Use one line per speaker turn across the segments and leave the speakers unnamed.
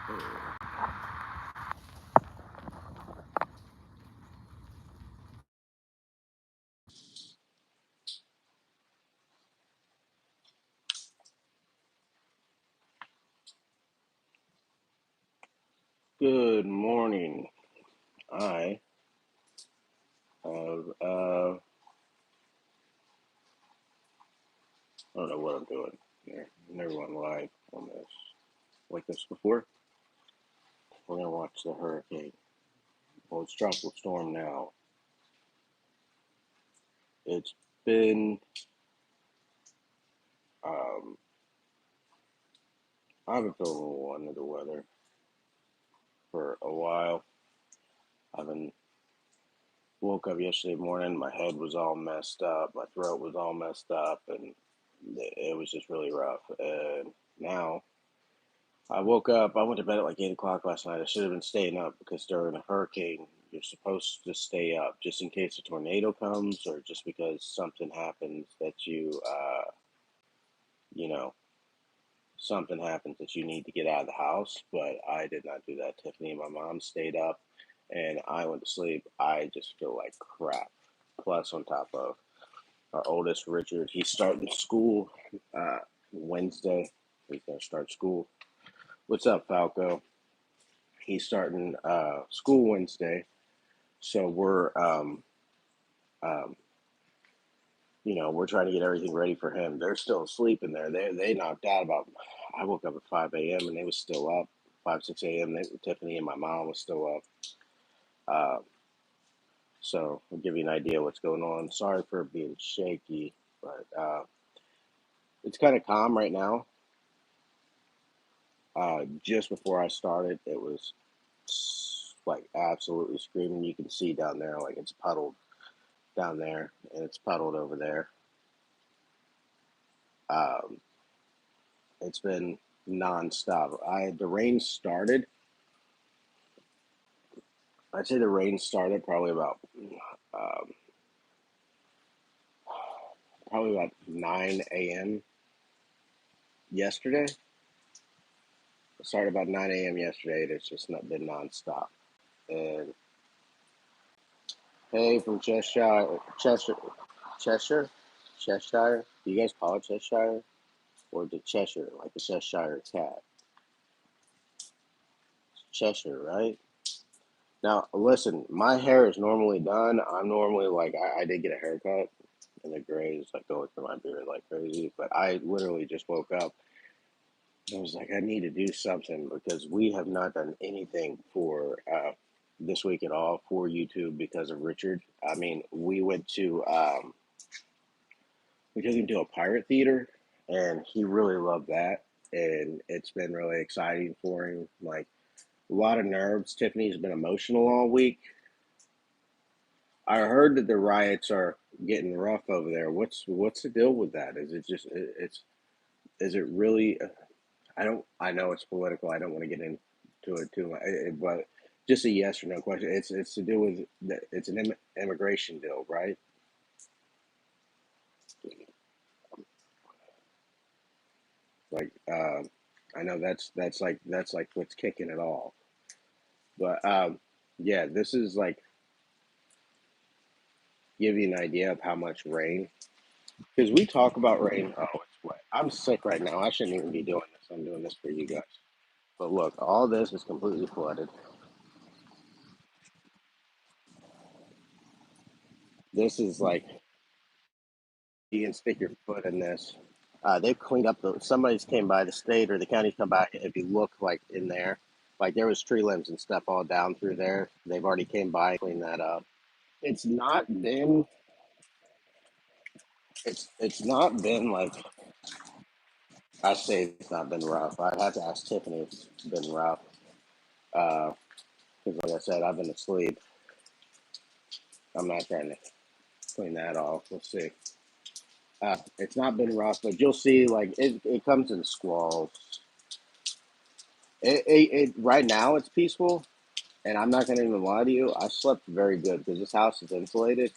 Good morning. I have, I don't know what I'm doing here. Never went live on this like this before. We're gonna watch the hurricane. Well, it's tropical storm now. It's been, um, I've been feeling a little under the weather for a while. I've been woke up yesterday morning. My head was all messed up. My throat was all messed up, and it was just really rough. And now I woke up. I went to bed at like 8 o'clock last night. I should have been staying up because during a hurricane, you're supposed to stay up just in case a tornado comes or just because something happens that you know, something happens that you need to get out of the house. But I did not do that. Tiffany and my mom stayed up and I went to sleep. I just feel like crap. Plus, on top of our oldest, Richard, he's starting school uh, Wednesday. He's going to start school. What's up, Falco? He's starting school Wednesday, so um, we're trying to get everything ready for him. They're still asleep in there. They knocked out about. I woke up at 5 a.m. and they was still up. 5 6 a.m. Tiffany and my mom was still up. Uh, so I'll give you an idea what's going on. Sorry for being shaky, but it's kind of calm right now. Just before I started, it was like absolutely screaming. You can see down there, like it's puddled down there, and it's puddled over there. Um, it's been nonstop. The rain started. I'd say the rain started um, probably about 9 a.m. yesterday. It started about 9 a.m. yesterday. And it's just not been nonstop. And hey, from Cheshire, Cheshire. Do you guys call it Cheshire or the Cheshire, like the Cheshire cat? Cheshire, right? Now, listen, my hair is normally done. I'm normally like, I did get a haircut, and the grays like going through my beard like crazy. But I literally just woke up. And I was like, I need to do something because we have not done anything for this week at all for YouTube because of Richard. I mean, we took him to a pirate theater, and he really loved that, and it's been really exciting for him. Like a lot of nerves. Tiffany's been emotional all week. I heard that the riots are getting rough over there. What's the deal with that? Is it just it's is it really? I don't. I know it's political. I don't want to get into it too much, but just a yes or no question. It's to do with it's an immigration deal, right? Like I know that's like what's kicking it all. But yeah, this is like give you an idea of how much rain because we talk about rain. Oh, it's wet. I'm sick right now. I shouldn't even be doing this. I'm doing this for you guys. But look, all this is completely flooded. This is like you can stick your foot in this. They've cleaned up somebody's came by the state or the county's come by. If you look like in there, like there was tree limbs and stuff all down through there. They've already came by and cleaned that up. It's not been it's not been like I say it's not been rough. I'd have to ask Tiffany if it's been rough. Because like I said, I've been asleep. I'm not trying to clean that off. We'll see. It's not been rough, but you'll see like it comes in squalls. Right now it's peaceful, and I'm not gonna even lie to you. I slept very good because this house is insulated.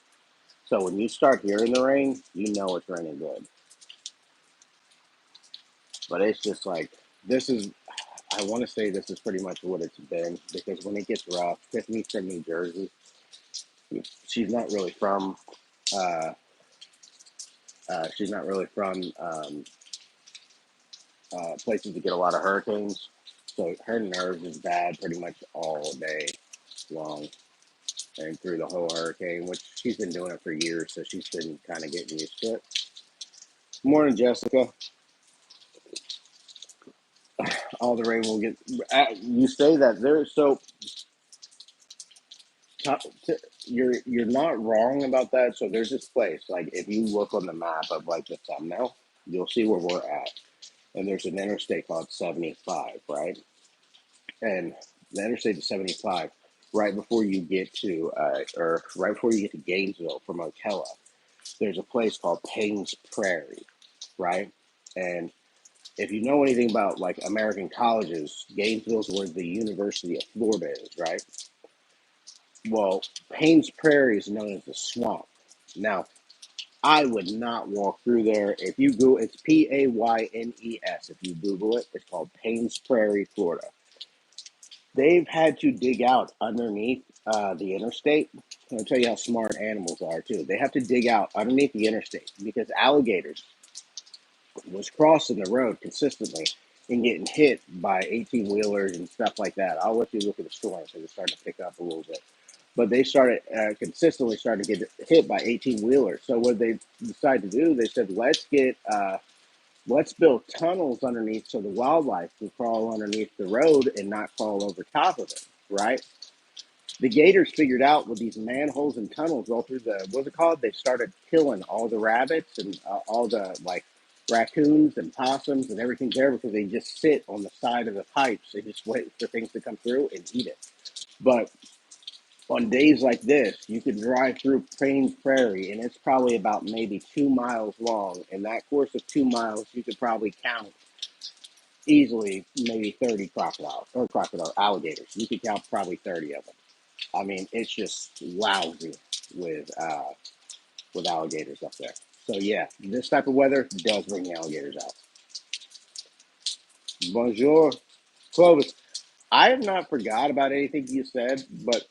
So when you start hearing the rain, you know it's raining good. But it's just like this is. I want to say this is pretty much what it's been because when it gets rough, Tiffany's from New Jersey. She's not really from. Uh, she's not really from places that get a lot of hurricanes. So her nerves is bad pretty much all day long and through the whole hurricane, which she's been doing it for years. So she's been kind of getting used to it. Morning, Jessica. All the rain will get. You say that there. So you're not wrong about that. So there's this place. Like if you look on the map of like the thumbnail, you'll see where we're at. And there's an interstate called 75, right? And the interstate is 75, right before you get to, or right before you get to Gainesville from Ocala, there's a place called Paynes Prairie, right? And if you know anything about like American colleges, Gainesville's where the University of Florida is, right? Well, Paynes Prairie is known as the swamp. Now, I would not walk through there. If you go, it's Paynes. If you Google it, it's called Paynes Prairie, Florida. They've had to dig out underneath the interstate. I'll tell you how smart animals are too. They have to dig out underneath the interstate because alligators was crossing the road consistently and getting hit by 18 wheelers and stuff like that. I'll let you look at the story because it's starting to pick up a little bit. But they started consistently starting to get hit by 18 wheelers. So what they decided to do, they said, let's build tunnels underneath so the wildlife can crawl underneath the road and not crawl over top of it, right? The gators figured out with these manholes and tunnels all through the, what's it called? They started killing all the rabbits and all the like raccoons and possums and everything there because they just sit on the side of the pipes. They just wait for things to come through and eat it. But on days like this, you could drive through Paynes Prairie and it's probably about maybe 2 miles long. In that course of 2 miles, you could probably count easily maybe 30 crocodile alligators. You could count probably 30 of them. I mean, it's just lousy with uh, with alligators up there. So yeah, this type of weather does bring the alligators out. Bonjour, Clovis. I have not forgot about anything you said, but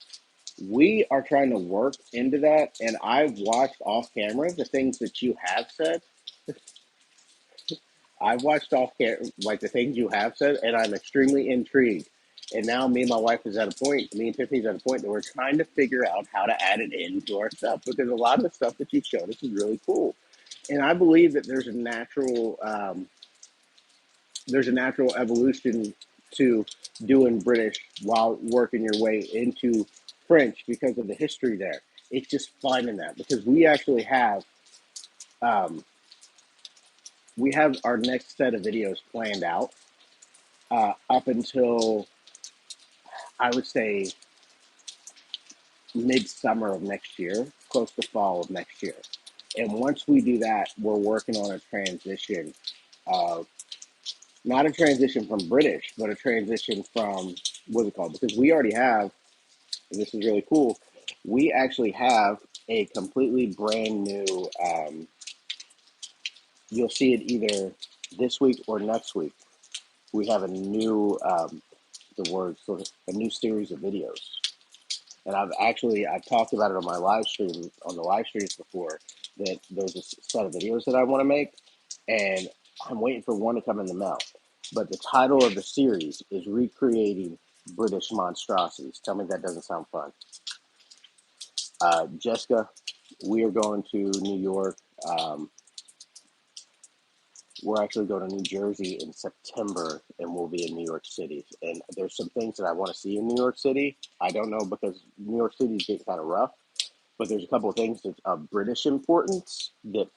we are trying to work into that. And I've watched off camera the things that you have said. I've watched off camera like the things you have said, and I'm extremely intrigued. And now me and my wife is at a point, me and Tiffany's at a point that we're trying to figure out how to add it into our stuff because a lot of the stuff that you showed us is really cool. And I believe that there's a natural evolution to doing British while working your way into French because of the history there. It's just finding that because um, we have our next set of videos planned out up until I would say midsummer of next year, close to fall of next year. And once we do that, we're working on a transition, uh, not a transition from British, but a transition from what's it called? Because we already have, and this is really cool, we actually have a completely brand new, you'll see it either this week or next week. We have a new, the word sort of, a new series of videos. And I've talked about it on my live stream on the live streams before that there's a set of videos that I want to make, and I'm waiting for one to come in the mail. But the title of the series is Recreating British Monstrosities. Tell me that doesn't sound fun. Jessica, we are going to New York. Um, we're actually going to New Jersey in September, and we'll be in New York City. And there's some things that I want to see in New York City. I don't know because New York City is getting kind of rough. But there's a couple of things that's of British importance that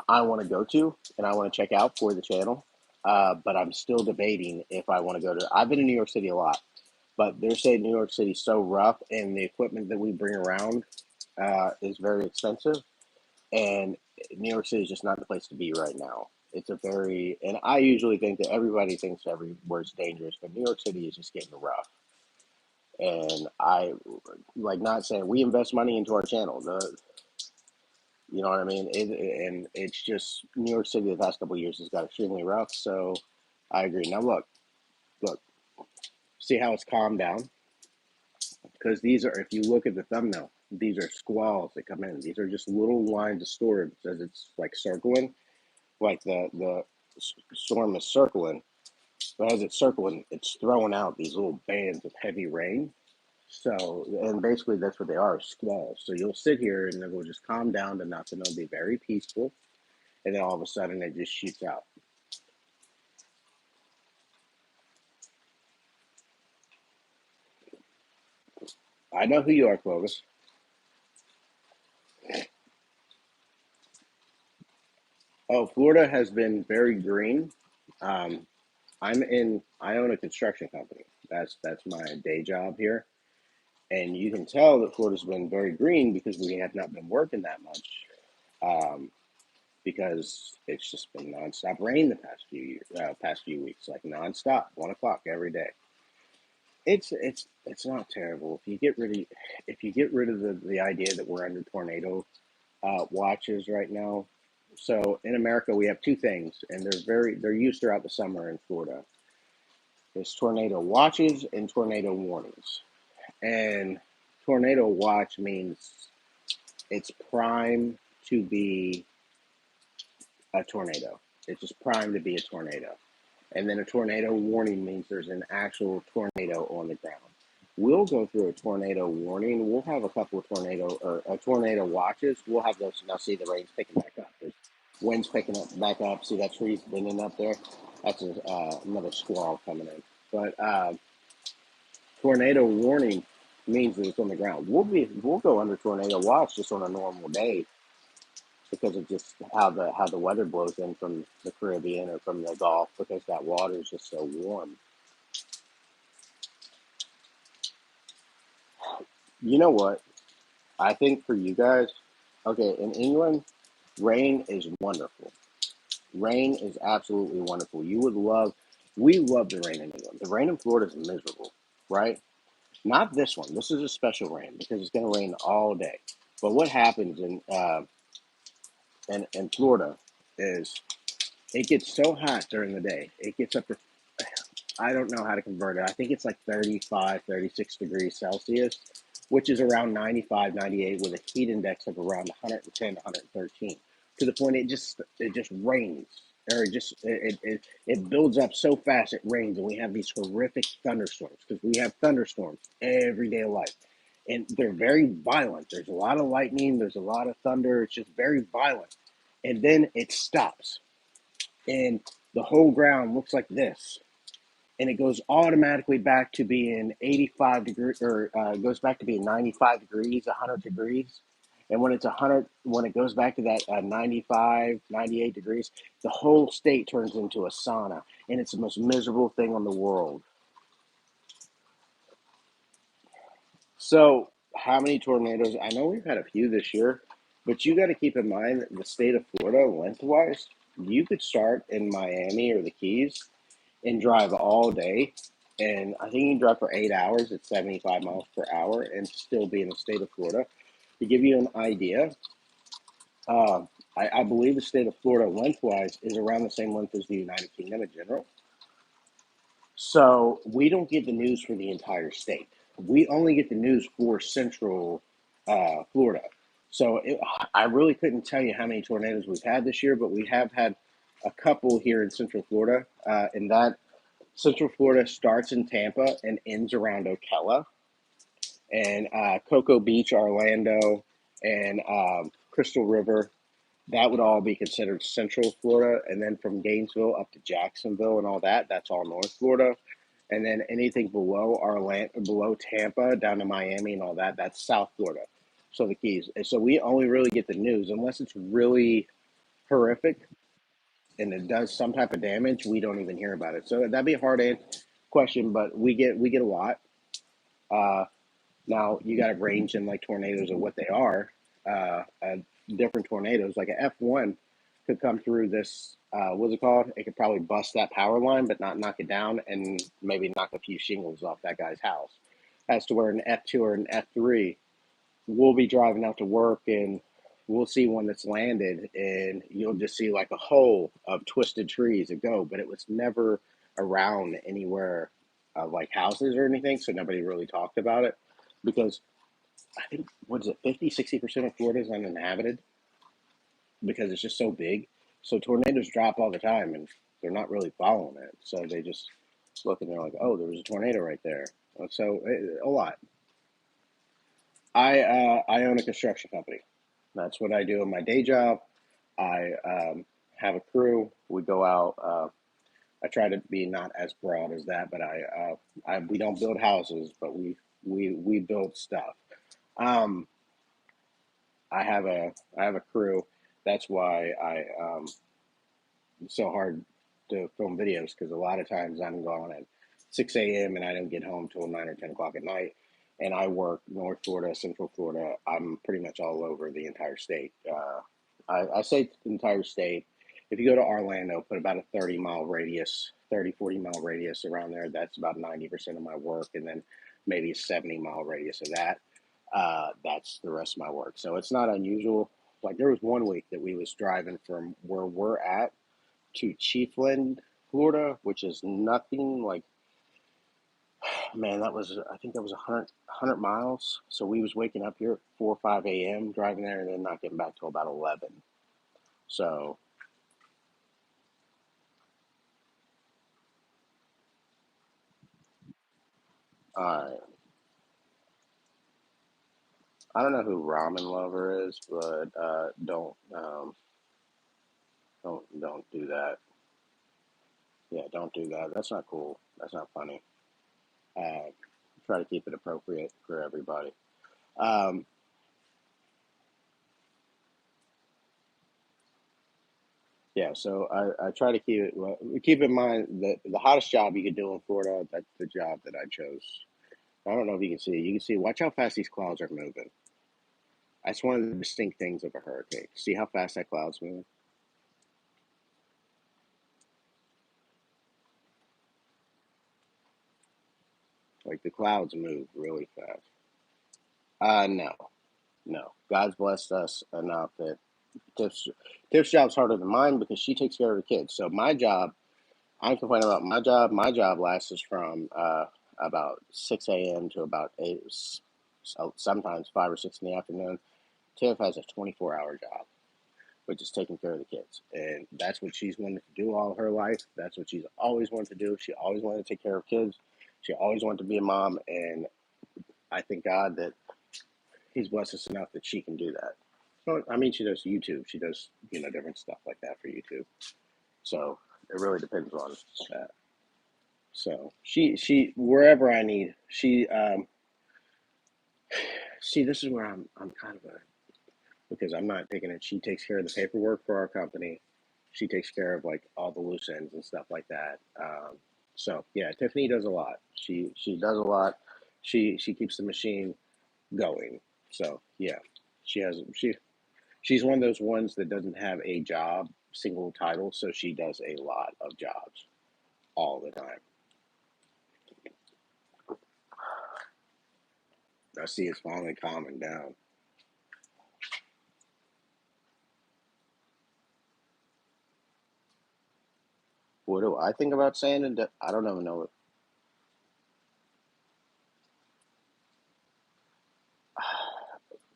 I want to go to and I want to check out for the channel. But I'm still debating if I want to go to. I've been in New York City a lot, but they're saying New York City's so rough and the equipment that we bring around is very expensive. And New York City is just not the place to be right now. It's a very, and I usually think that everybody thinks everywhere's dangerous, but New York City is just getting rough. And I like not saying we invest money into our channel. You know what I mean? And it's just New York City the past couple of years has got extremely rough. So I agree. Now look, Look, see how it's calmed down? Because these are, if you look at the thumbnail, these are squalls that come in. These are just little lines of storage as it's like circling, like the storm is circling. But as it's circling, it's throwing out these little bands of heavy rain. So, and basically that's what they are, squalls. So you'll sit here and it will just calm down to nothing. It'll be very peaceful. And then all of a sudden it just shoots out. I know who you are, Clovis. Oh, Florida has been very green. Um, I own a construction company. That's my day job here. And you can tell that Florida's been very green because we have not been working that much. Um, because it's just been nonstop rain the past few weeks, like nonstop, 1 o'clock every day. It's not terrible if you get rid of the idea that we're under tornado watches right now. So in America, we have two things, and they're used throughout the summer in Florida. There's tornado watches and tornado warnings. And tornado watch means it's prime to be a tornado. It's just primed to be a tornado. And then a tornado warning means there's an actual tornado on the ground. We'll go through a tornado warning. We'll have a couple of tornado or a tornado watches. We'll have those. Now, see the rain's picking back up. There's winds picking up back up. See that tree's bending up there? That's another squall coming in. But tornado warning means that it's on the ground. We'll go under tornado watch just on a normal day because of just how the weather blows in from the Caribbean or from the Gulf because that water is just so warm. You know what? I think for you guys, okay, in England, rain is wonderful. Rain is absolutely wonderful. We love the rain in England. The rain in Florida is miserable, right? Not this one. This is a special rain because it's going to rain all day. But what happens in Florida is it gets so hot during the day. It gets up to, I don't know how to convert it. I think it's like 35, 36 degrees Celsius, which is around 95, 98, with a heat index of around 110, 113. To the point it just rains, or it builds up so fast it rains, and we have these horrific thunderstorms because we have thunderstorms every day of life, and they're very violent. There's a lot of lightning. There's a lot of thunder. It's just very violent, and then it stops, and the whole ground looks like this, and it goes automatically back to being 85 degrees, or goes back to being 95 degrees, 100 degrees. And when it's 100, when it goes back to that 95, 98 degrees, the whole state turns into a sauna, and it's the most miserable thing on the world. So, how many tornadoes? I know we've had a few this year, but you got to keep in mind that the state of Florida, lengthwise, you could start in Miami or the Keys and drive all day. And I think you can drive for 8 hours at 75 miles per hour and still be in the state of Florida. To give you an idea, uh, I believe the state of Florida lengthwise is around the same length as the United Kingdom in general. So we don't get the news for the entire state. We only get the news for central Florida. So I really couldn't tell you how many tornadoes we've had this year, but we have had a couple here in central Florida. And that Central Florida starts in Tampa and ends around Ocala, and Cocoa Beach, Orlando, and Crystal River. That would all be considered Central Florida, and then from Gainesville up to Jacksonville and all that, that's all North Florida. And then anything below Orlando, below Tampa, down to Miami and all that, that's South Florida. So the Keys. And so we only really get the news unless it's really horrific and it does some type of damage. We don't even hear about it. So that'd be a hard question, but we get a lot. Uh, Now you got to range in like tornadoes of what they are. Different tornadoes, like an F1, could come through this. What's it called? It could probably bust that power line, but not knock it down, and maybe knock a few shingles off that guy's house. As to where an F2 or an F3, we'll be driving out to work and we'll see one that's landed, and you'll just see like a hole of twisted trees that go, but it was never around anywhere like houses or anything, so nobody really talked about it because I think what is it, 50, 60% of Florida is uninhabited because it's just so big. So tornadoes drop all the time, and they're not really following it. So they just look and they're like, "Oh, there was a tornado right there." So a lot. I own a construction company. That's what I do in my day job. I have a crew. We go out. I try to be not as broad as that, but we don't build houses, but we build stuff. Um, I have a crew. That's why it's so hard to film videos because a lot of times I'm gone at 6 a.m. and I don't get home till 9 or 10 o'clock at night. And I work North Florida, Central Florida. I'm pretty much all over the entire state. I say entire state. If you go to Orlando, put about a 30-mile radius, 30, 40 mile radius around there. That's about 90% of my work. And then maybe a 70-mile radius of that. That's the rest of my work. So it's not unusual. Like there was one week that we was driving from where we're at to Chiefland, Florida, which is nothing like, man, that was, I think that was 100 miles. So we was waking up here at 4 or 5 a.m. driving there and then not getting back till about 11. So, uh, I don't know who Ramen Lover is, but don't do that. Yeah, don't do that. That's not cool. That's not funny. Uh, Try to keep it appropriate for everybody. Um, Yeah, so I try to keep it. Well, keep in mind that the hottest job you could do in Florida, that's the job that I chose. I don't know if you can see. You can see. Watch how fast these clouds are moving. That's one of the distinct things of a hurricane. See how fast that cloud's moving? Like the clouds move really fast. No, no. God's blessed us enough that Tiff's Tiff's job's harder than mine because she takes care of her kids. So my job, I'm complaining about my job. My job lasts from about 6 a.m. to about 8, so sometimes 5 or 6 in the afternoon. Tiff has a 24-hour job, which is taking care of the kids. And that's what she's wanted to do all her life. That's what she's always wanted to do. She always wanted to take care of kids. She always wanted to be a mom. And I thank God that He's blessed us enough that she can do that. So, I mean, she does YouTube. She does, different stuff like that for YouTube. So it really depends on that. So wherever I need, see, this is where I'm kind of a, because I'm not taking it. She takes care of the paperwork for our company. She takes care of like all the loose ends and stuff like that. So yeah, Tiffany does a lot. She does a lot. She keeps the machine going. So yeah, she's one of those ones that doesn't have a job single title, so she does a lot of jobs all the time. I see it's finally calming down. What do I think about saying it? I don't even know.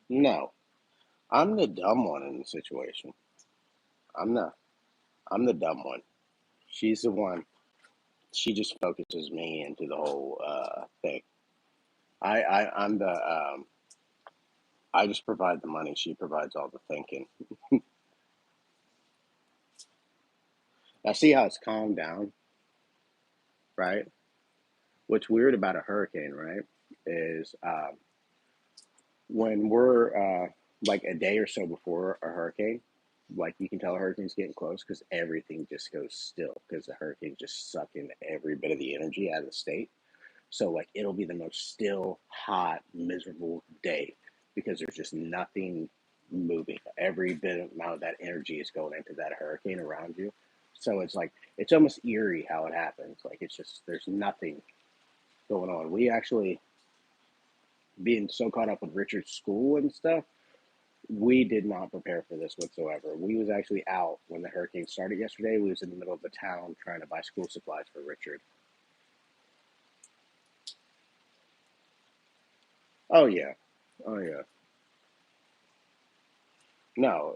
No, I'm the dumb one in the situation. I'm the I'm the dumb one. She's the one. She just focuses me into the whole thing. I'm the I just provide the money. She provides all the thinking. Now see how it's calmed down, right? What's weird about a hurricane, right, is when we're like a day or so before a hurricane, like you can tell a hurricane's getting close because everything just goes still because the hurricane just sucking every bit of the energy out of the state. So like it'll be the most still, hot, miserable day because there's just nothing moving. Every bit of amount of that energy is going into that hurricane around you. So it's like it's almost eerie how it happens. Like it's just there's nothing going on. We actually being so caught up with Richard's school and stuff, We did not prepare for this whatsoever. We was actually out when the hurricane started yesterday. We was in the middle of the town trying to buy school supplies for Richard. Oh yeah, oh yeah. No,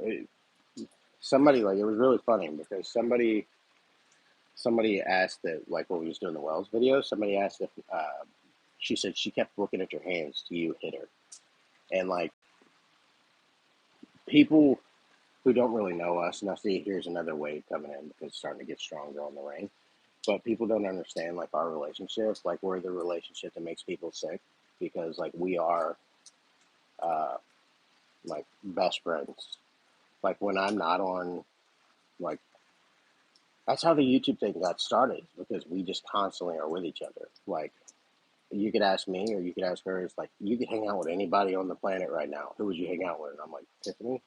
somebody like it was really funny because somebody asked that like when we was doing the Wells video, somebody asked if she said she kept looking at your hands till you hit her, and like people who don't really know us now see here's another wave coming in because it's starting to get stronger on the rain. But people don't understand like our relationship, like we're the relationship that makes people sick because like we are uh, like best friends. Like when I'm not on, like that's how the YouTube thing got started because we just constantly are with each other. Like you could ask me or you could ask her. It's like you could hang out with anybody on the planet right now. Who would you hang out with? And I'm like Tiffany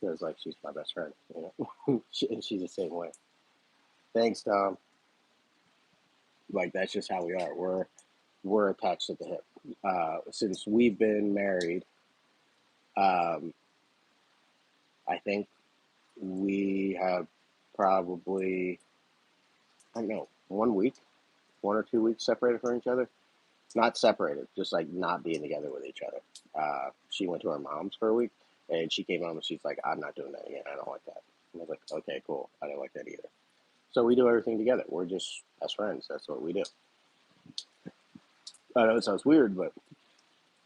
because like she's my best friend, you know, and she's the same way. Thanks, Tom. Like that's just how we are. We're attached at the hip. Since we've been married, um, I think we have probably I don't know 1 week, 1 or 2 weeks separated from each other. Not separated, just like not being together with each other. She went to her mom's for a week, and she came home and she's like, "I'm not doing that again. I don't like that." And I was like, "Okay, cool. I don't like that either." So we do everything together. We're just best friends. That's what we do. I know it sounds weird, but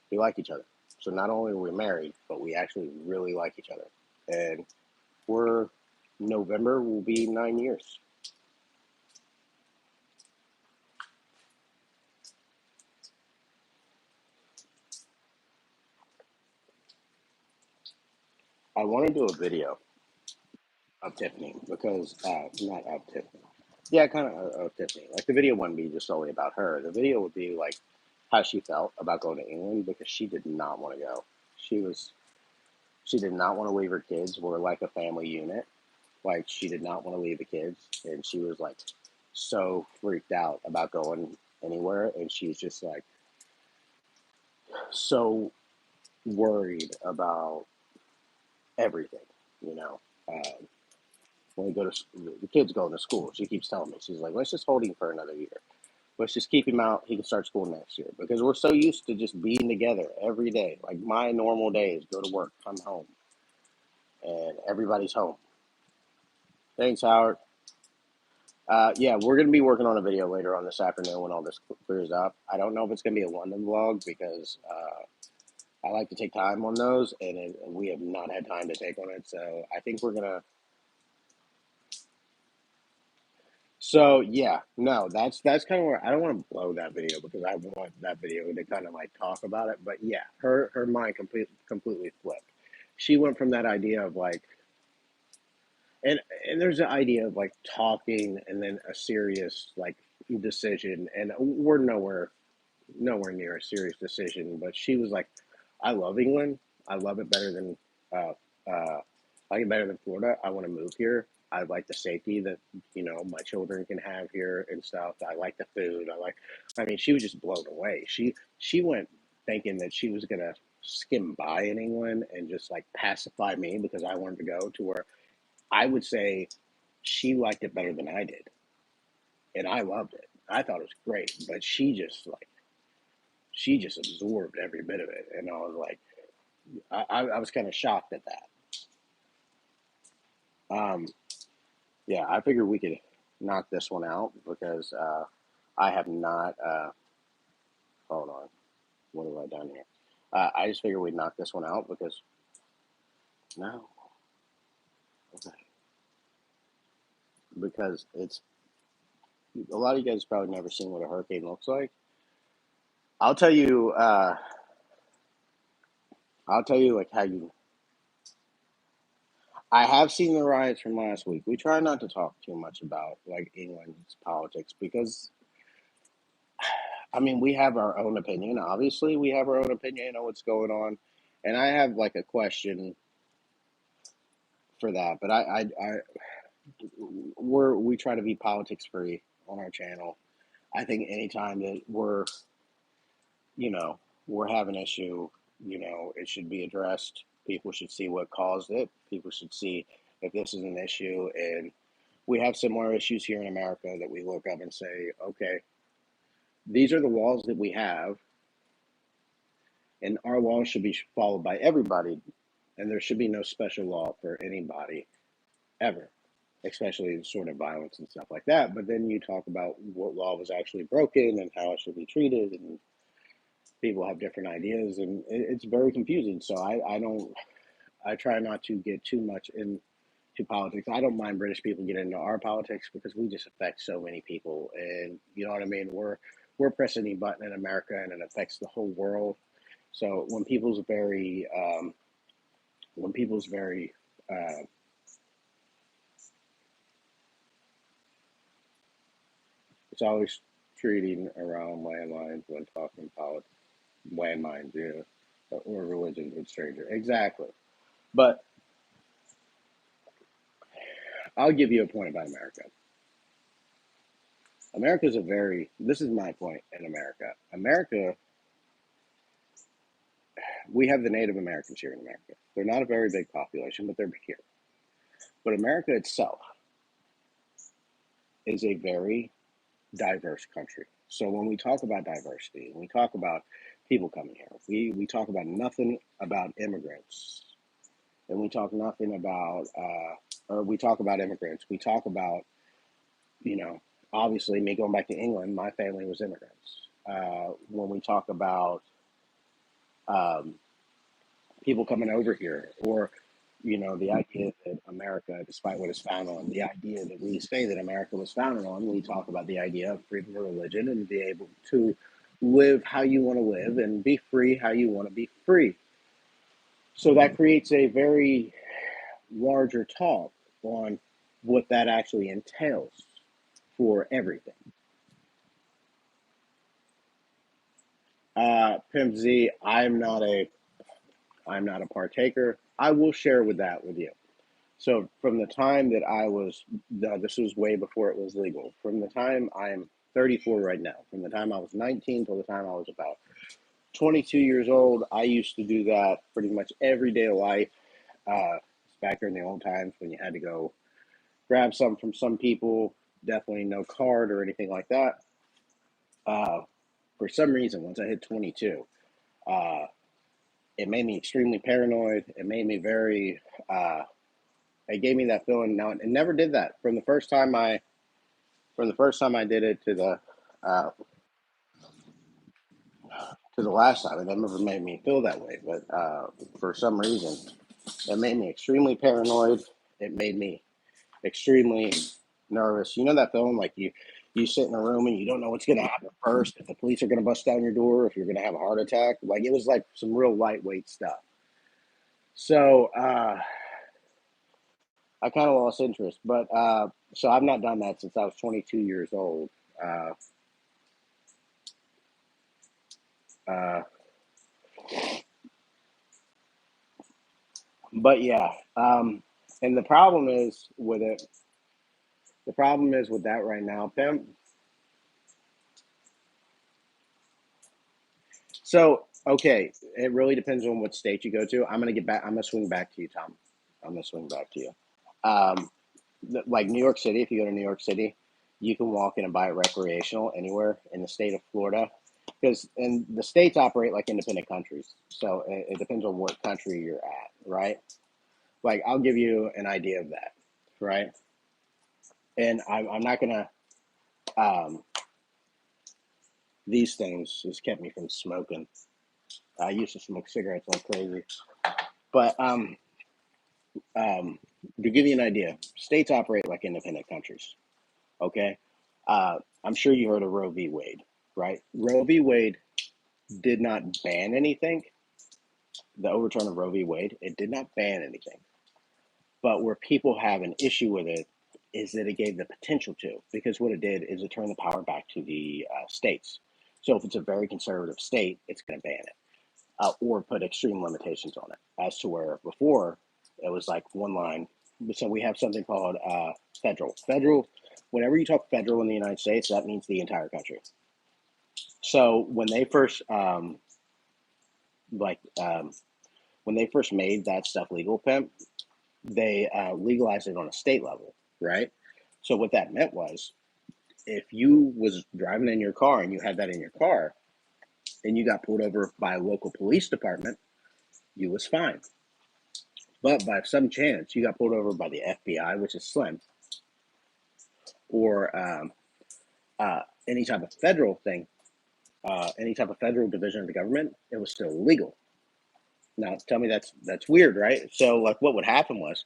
we like each other. So not only are we married, but we actually really like each other. And we're November will be 9 years. I want to do a video of Tiffany because not of Tiffany. Yeah, kind of Tiffany. Like the video wouldn't be just solely about her. The video would be like how she felt about going to England because she did not want to go. She was she did not want to leave her kids. We're like a family unit. Like she did not want to leave the kids, and she was like so freaked out about going anywhere, and she's just like so worried about everything. You know, when we go to the kids going to school, she keeps telling me she's like, let's just hold him for another year. Let's just keep him out. He can start school next year because we're so used to just being together every day. Like my normal day is go to work, come home, and everybody's home. Thanks, Howard. Yeah, we're gonna be working on a video later on this afternoon when all this clears up. I don't know if it's gonna be a London vlog because I like to take time on those, and we have not had time to take on it. So I think we're gonna. So yeah, no, that's kind of where I don't want to blow that video because I want that video to kind of like talk about it. But yeah, her mind completely flipped. She went from that idea of like, and there's the idea of like talking and then a serious like decision, and we're nowhere near a serious decision. But she was like, I love England. I love it better than uh, I like it better than Florida. I want to move here. I like the safety that my children can have here and stuff. I like the food. I mean, she was just blown away. She went thinking that she was gonna skim by in England and just like pacify me because I wanted to go to where I would say she liked it better than I did, and I loved it. I thought it was great, but she just absorbed every bit of it, and I was like, I was kind of shocked at that. Um, yeah, I figured we could knock this one out because I have not. Hold on, what have I done here? I just figured we'd knock this one out because no, okay, because it's a lot of you guys probably never seen what a hurricane looks like. I'll tell you. I'll tell you like how you. I have seen the riots from last week. We try not to talk too much about like England's politics because I mean, we have our own opinion. Obviously, we have our own opinion on what's going on, and I have like a question for that. But we try to be politics free on our channel. I think anytime that you know, we're having an issue, it should be addressed People should see what caused it. People should see if this is an issue. And we have similar issues here in America that we look up and say, okay, these are the laws that we have, and our laws should be followed by everybody. And there should be no special law for anybody ever, especially sort of violence and stuff like that. But then you talk about what law was actually broken and how it should be treated, and people have different ideas, and it's very confusing. So I don't, I try not to get too much into politics. I don't mind British people getting into our politics because we just affect so many people, and you know what I mean. We're pressing any button in America, and it affects the whole world. So when people's very it's always treating around landlines when talking politics, landmines, yeah, or religion with stranger. Exactly. But I'll give you a point about America. America's a very, this is my point in America. America, we have the Native Americans here in America. They're not a very big population, but they're here. But America itself is a very diverse country. So when we talk about diversity, when we talk about people coming here, we talk about nothing about immigrants, and we talk nothing about, or we talk about immigrants. We talk about, you know, obviously me going back to England, my family was immigrants. When we talk about um, people coming over here, or the idea that America, despite what it's founded on, the idea that we say that America was founded on, we talk about the idea of freedom of religion and be able to live how you want to live and be free how you want to be free. So that creates a very larger talk on what that actually entails for everything. Pimp Z, I'm not a partaker. I will share with that with you. So from the time that this was way before it was legal. From the time I'm 34 right now, from the time I was 19 till the time I was about 22 years old, I used to do that pretty much every day of life. Back in the old times when you had to go grab some from some people, definitely no card or anything like that. Uh, for some reason, once I hit 22, uh, it made me extremely paranoid. It made me very it gave me that feeling. Now it never did that from the first time I did it uh, to the last time. It never made me feel that way. But for some reason, it made me extremely paranoid. It made me extremely nervous. You know that feeling like you sit in a room and you don't know what's going to happen first. If the police are going to bust down your door, if you're going to have a heart attack. Like it was like some real lightweight stuff. So I kind of lost interest. But so I've not done that since I was 22 years old. Uh, uh, but yeah, and the problem is with that right now, Pim. So okay, it really depends on what state you go to. I'm gonna swing back to you, Tom. I'm gonna swing back to you. Um, like New York City, if you go to New York City, you can walk in and buy it recreational anywhere in the state of Florida, because and the states operate like independent countries. So it depends on what country you're at, right? Like I'll give you an idea of that, right? And I'm not gonna. Um, these things has kept me from smoking. I used to smoke cigarettes like crazy, but um, to give you an idea, states operate like independent countries. Okay, I'm sure you heard of Roe v. Wade, right? Roe v. Wade did not ban anything. The overturn of Roe v. Wade, it did not ban anything. But where people have an issue with it is that it gave the potential to, because what it did is it turned the power back to the states. So if it's a very conservative state, it's going to ban it or put extreme limitations on it, as to where before it was like one line. So we have something called federal. Federal, whenever you talk federal in the United States, that means the entire country. So like um, when they first made that stuff legal, pimp, they legalized it on a state level, right? So what that meant was, if you was driving in your car and you had that in your car, and you got pulled over by a local police department, you was fine. But by some chance, you got pulled over by the FBI, which is slim, or any type of federal thing, any type of federal division of the government, it was still illegal. Now, tell me that's weird, right? So, like, what would happen was,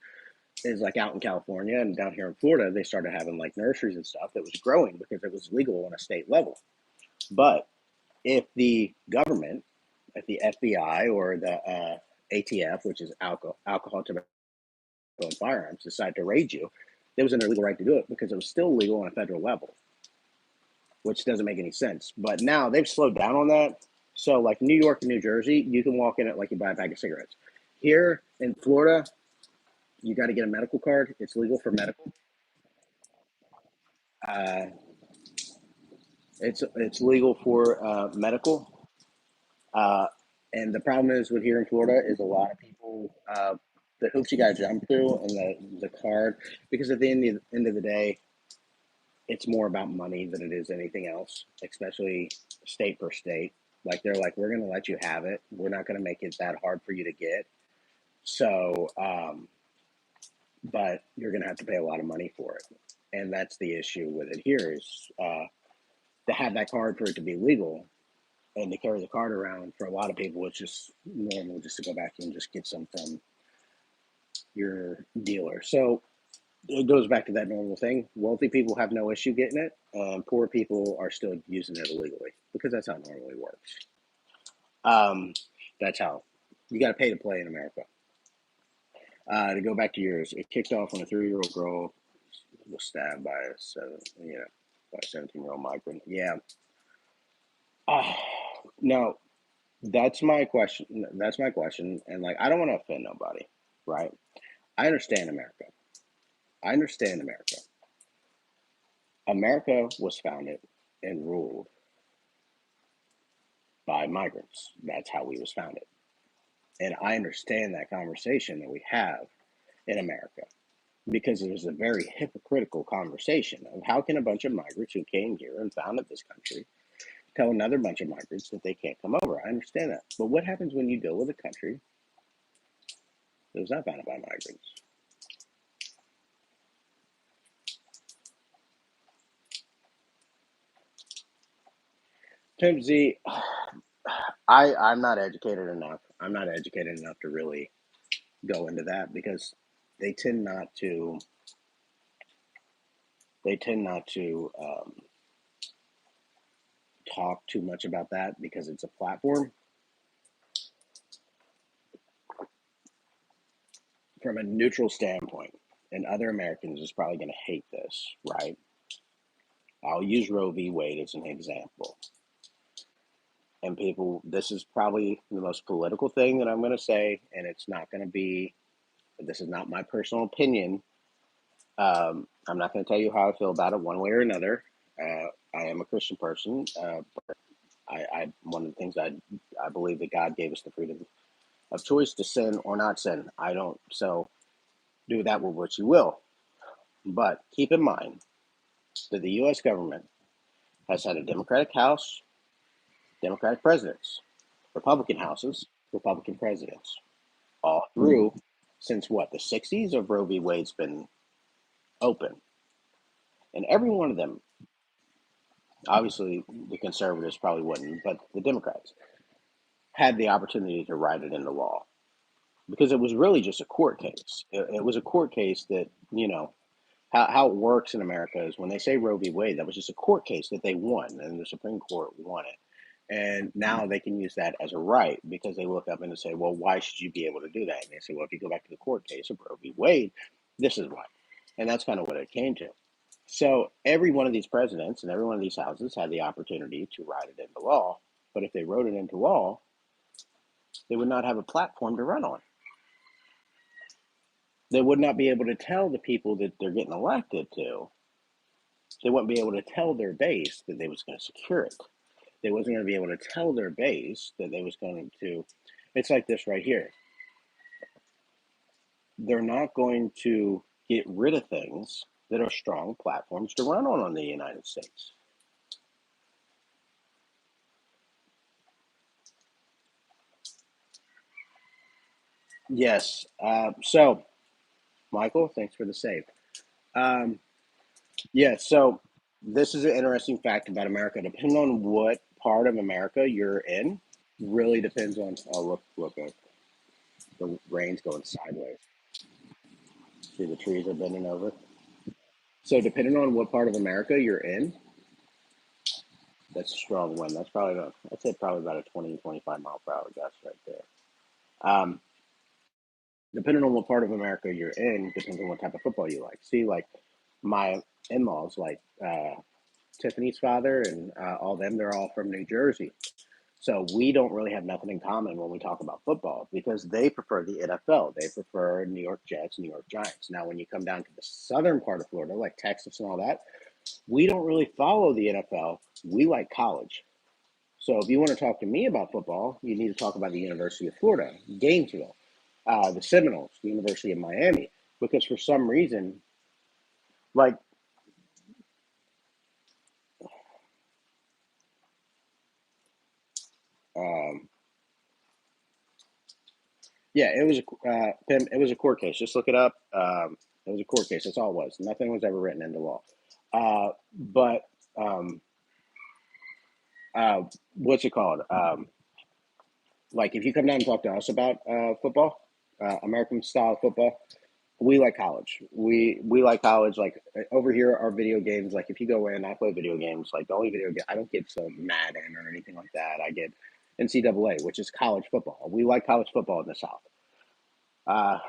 is like out in California and down here in Florida, they started having like nurseries and stuff that was growing because it was legal on a state level. But if the government, if the FBI or the ATF, which is alcohol, tobacco, and firearms, decide to raid you, it was in their legal right to do it because it was still legal on a federal level, which doesn't make any sense. But now they've slowed down on that. So, like New York and New Jersey, you can walk in it like you buy a pack of cigarettes. Here in Florida, you got to get a medical card. It's legal for medical. Uh, it's legal for medical. Uh, and the problem is with here in Florida is a lot of people, the hoops you got to jump through and the card, because at the end of the day, it's more about money than it is anything else, especially state per state. Like they're like, we're going to let you have it. We're not going to make it that hard for you to get. So, but you're going to have to pay a lot of money for it. And that's the issue with it here is to have that card for it to be legal and to carry the card around for a lot of people, it's just normal just to go back and just get some from your dealer. So it goes back to that normal thing. Wealthy people have no issue getting it. Poor people are still using it illegally because that's how it normally works. Um, that's how you got to pay to play in America. To go back to yours, it kicked off when a 3-year-old girl was stabbed by by a 17-year-old migrant. Yeah. Uh, no, that's my question. That's my question. And like, I don't want to offend nobody, right? I understand America. I understand America. America was founded and ruled by migrants. That's how we was founded. And I understand that conversation that we have in America because it was a very hypocritical conversation of how can a bunch of migrants who came here and founded this country tell another bunch of migrants that they can't come over. I understand that. But what happens when you deal with a country that was not founded by migrants? Tim Z, I'm not educated enough. I'm not educated enough to really go into that because they tend not to. They tend not to talk too much about that because it's a platform. From a neutral standpoint, and other Americans is probably going to hate this, right? I'll use Roe v. Wade as an example. And people, this is probably the most political thing that I'm going to say, and it's not going to be. This is not my personal opinion. I'm not going to tell you how I feel about it one way or another. I am a Christian person, but one of the things I believe that God gave us the freedom of choice to sin or not sin. I don't. So do that with what you will. But keep in mind that the U.S. government has had a Democratic House, Democratic presidents, Republican houses, Republican presidents, all through since what, the 60s of Roe v. Wade's been open. And every one of them, obviously the conservatives probably wouldn't, but the Democrats had the opportunity to write it into law because it was really just a court case. It was a court case that, how it works in America is when they say Roe v. Wade, that was just a court case that they won, and the Supreme Court won it. And now they can use that as a right because they look up and they say, well, why should you be able to do that? And they say, well, if you go back to the court case of Roe v. Wade, this is why. And that's kind of what it came to. So every one of these presidents and every one of these houses had the opportunity to write it into law. But if they wrote it into law, they would not have a platform to run on. They would not be able to tell the people that they're getting elected to. They wouldn't be able to tell their base that they was going to secure it. They wasn't going to be able to tell their base that they was going to. It's like this right here. they're not going to get rid of things that are strong platforms to run on the United States. Yes. So, Michael, thanks for the save. Um, yeah. So, this is an interesting fact about America. Depending on what part of America you're in, really depends on. Oh, look, the rain's going sideways. See, the trees are bending over. So, depending on what part of America you're in, that's a strong wind. That's probably about, I'd say probably about a 20, 25 mile per hour gust right there. Um, Depending on what part of America you're in, depends on what type of football you like. See, like my in-laws, like Tiffany's father and all them, they're all from New Jersey. So we don't really have nothing in common when we talk about football because they prefer the NFL. They prefer New York Jets, New York Giants. Now, when you come down to the southern part of Florida, like Texas and all that, we don't really follow the NFL. We like college. So if you want to talk to me about football, you need to talk about the University of Florida, Gainesville, the Seminoles, the University of Miami, because for some reason, like, um, yeah, it was Pim, it was a court case. Just look it up. It was a court case. That's all it was. Nothing was ever written into law. But um, what's it called? Like, if you come down and talk to us about football, American style football, we like college. We like college. Like over here, our video games. Like if you go in, I play video games. Like the only video game I don't get some Madden or anything like that. I get NCAA, which is college football. We like college football in the South. Uh,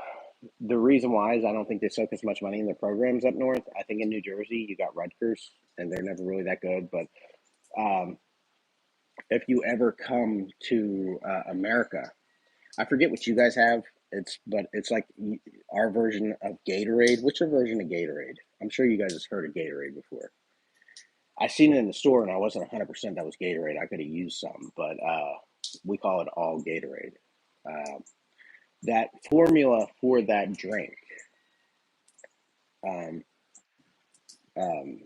the reason why is I don't think they soak as much money in their programs up north. I think in New Jersey you got Rutgers, and they're never really that good. But um, if you ever come to America, I forget what you guys have. It's like our version of Gatorade. What's your version of Gatorade? I'm sure you guys have heard of Gatorade before. I seen it in the store and I wasn't 100% that was Gatorade. I could have used some, but we call it all Gatorade. Uh, that formula for that drink, um, um,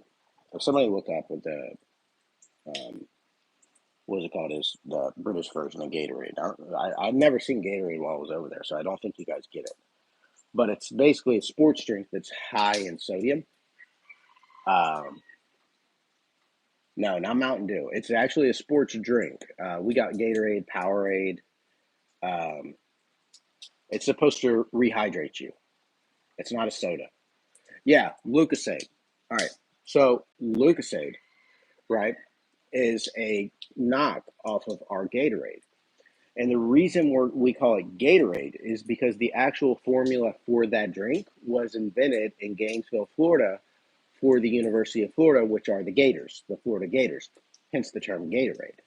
if somebody look up what the um, what is it called is the British version of Gatorade. I've never seen Gatorade while I was over there, so I don't think you guys get it. But it's basically a sports drink that's high in sodium. Um, no, not Mountain Dew. It's actually a sports drink. We got Gatorade, Powerade. Um, it's supposed to rehydrate you. It's not a soda. Yeah, Lucasade. All right. So Lucasade, right, is a knock off of our Gatorade. And the reason we call it Gatorade is because the actual formula for that drink was invented in Gainesville, Florida, for the University of Florida, which are the Gators, the Florida Gators, hence the term Gatorade.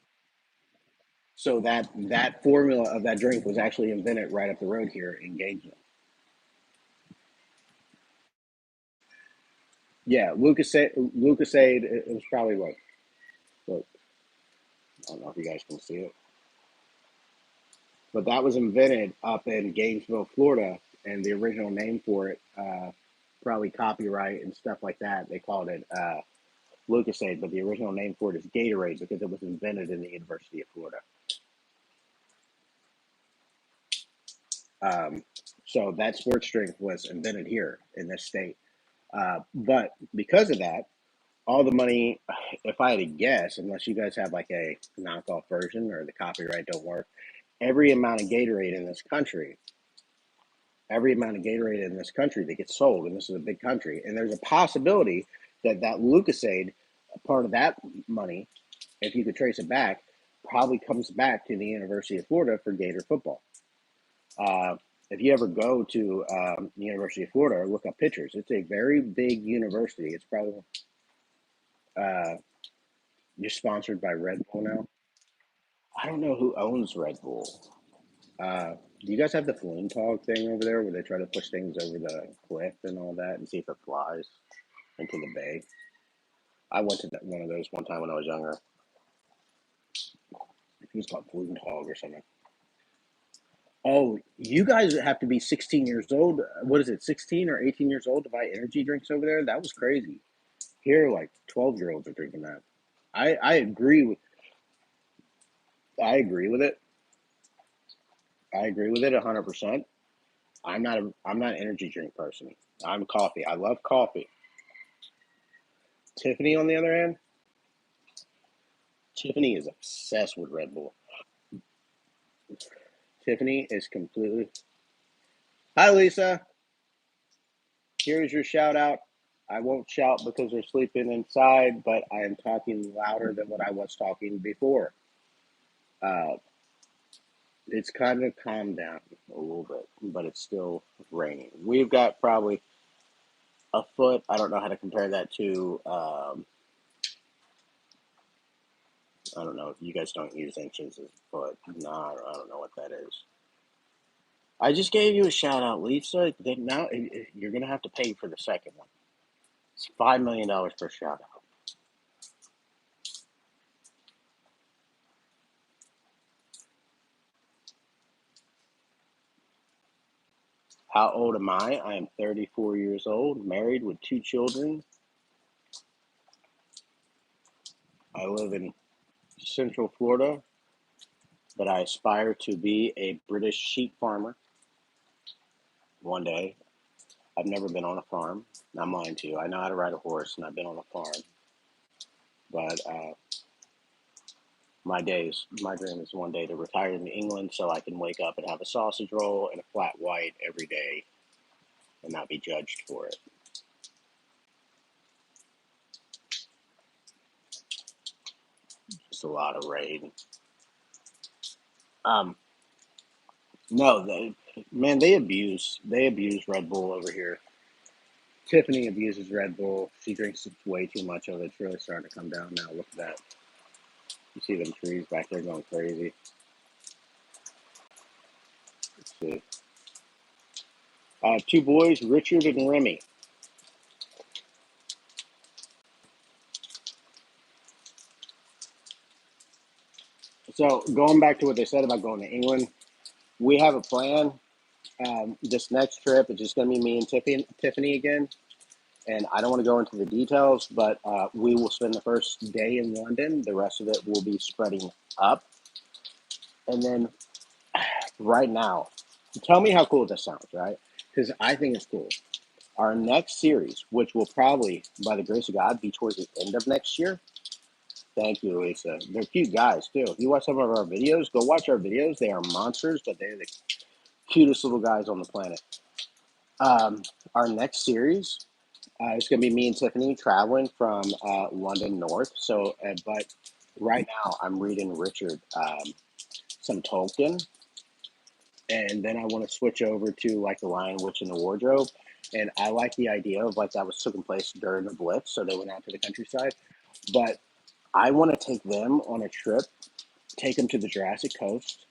So that formula of that drink was actually invented right up the road here in Gainesville. Yeah, Lucasade, it was probably what, look, I don't know if you guys can see it, but that was invented up in Gainesville, Florida, and the original name for it, probably copyright and stuff like that. They called it Lucasade, but the original name for it is Gatorade because it was invented in the University of Florida. Um, so that sports drink was invented here in this state. But because of that, all the money, if I had to guess, unless you guys have like a knockoff version or the copyright don't work, every amount of Gatorade in this country, every amount of Gatorade in this country that gets sold, and this is a big country, and there's a possibility that that Lucasade, part of that money, if you could trace it back, probably comes back to the University of Florida for Gator football. Uh, if you ever go to the University of Florida, look up pictures. It's a very big university. It's probably uh, you're sponsored by Red Bull now. I don't know who owns Red Bull. Do you guys have the flume tog thing over there where they try to push things over the cliff and all that and see if it flies into the bay? I went to one of those one time when I was younger. I think it was called flume tog or something. Oh, you guys have to be 16 years old. What is it, 16 or 18 years old to buy energy drinks over there? That was crazy. Here, like 12-year-olds are drinking that. I agree with I agree with it. I agree with it 100%. I'm not an energy drink person. I'm coffee. I love coffee. Tiffany, on the other hand, Tiffany is obsessed with Red Bull. Tiffany is completely. Hi, Lisa. Here's your shout out. I won't shout because they're sleeping inside, but I am talking louder than what I was talking before. Uh, it's kind of calmed down a little bit, but it's still raining. We've got probably a foot. I don't know how to compare that to. I don't know if you guys don't use inches as a foot. No, I don't know what that is. I just gave you a shout out, Lisa. Now you're gonna have to pay for the second one. It's $5 million per shout out. How old am I? I am 34 years old, married with two children. I live in Central Florida, but I aspire to be a British sheep farmer one day. I've never been on a farm. I'm lying to you. I know how to ride a horse, and I've been on a farm. But my dream is one day to retire in England so I can wake up and have a sausage roll and a flat white every day and not be judged for it. Just a lot of rain. Um, no, man, they abuse Red Bull over here. Tiffany abuses Red Bull. She drinks way too much of it. It's really starting to come down now. Look at that. You see them trees back there going crazy. Let's see. I have two boys, Richard and Remy. So going back to what they said about going to England, we have a plan. This next trip is just going to be me and Tiffany again, and I don't want to go into the details, but we will spend the first day in London. The rest of it will be spreading up, and then right now, tell me how cool this sounds, right? Because I think it's cool. Our next series, which will probably, by the grace of God, be towards the end of next year. Thank you, Lisa. They're cute guys too. If you watch some of our videos, go watch our videos. They are monsters, but they're the cutest little guys on the planet. Um, our next series is going to be me and Tiffany traveling from London north. But right now I'm reading Richard some Tolkien, and then I want to switch over to like the Lion, Witch, and the Wardrobe. And I like the idea of like that was taking place during the Blitz, so they went out to the countryside. But I want to take them on a trip, take them to the Jurassic Coast,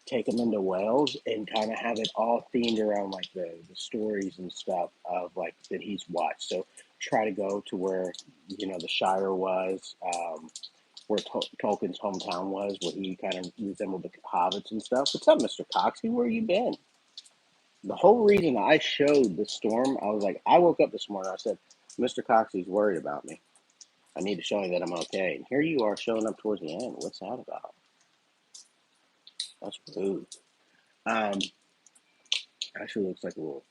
take them into Wales, and kind of have it all themed around like the stories and stuff of like that he's watched. So try to go to where the Shire was, where Tolkien's hometown was, where he kind of resembled the hobbits and stuff. What's up, Mr. Coxey? Where you been? The whole reason I showed the storm, I was like, I woke up this morning. I said, Mr. Coxey's worried about me. I need to show you that I'm okay. And here you are showing up towards the end. What's that about? That's rude. Um, Actually looks like a little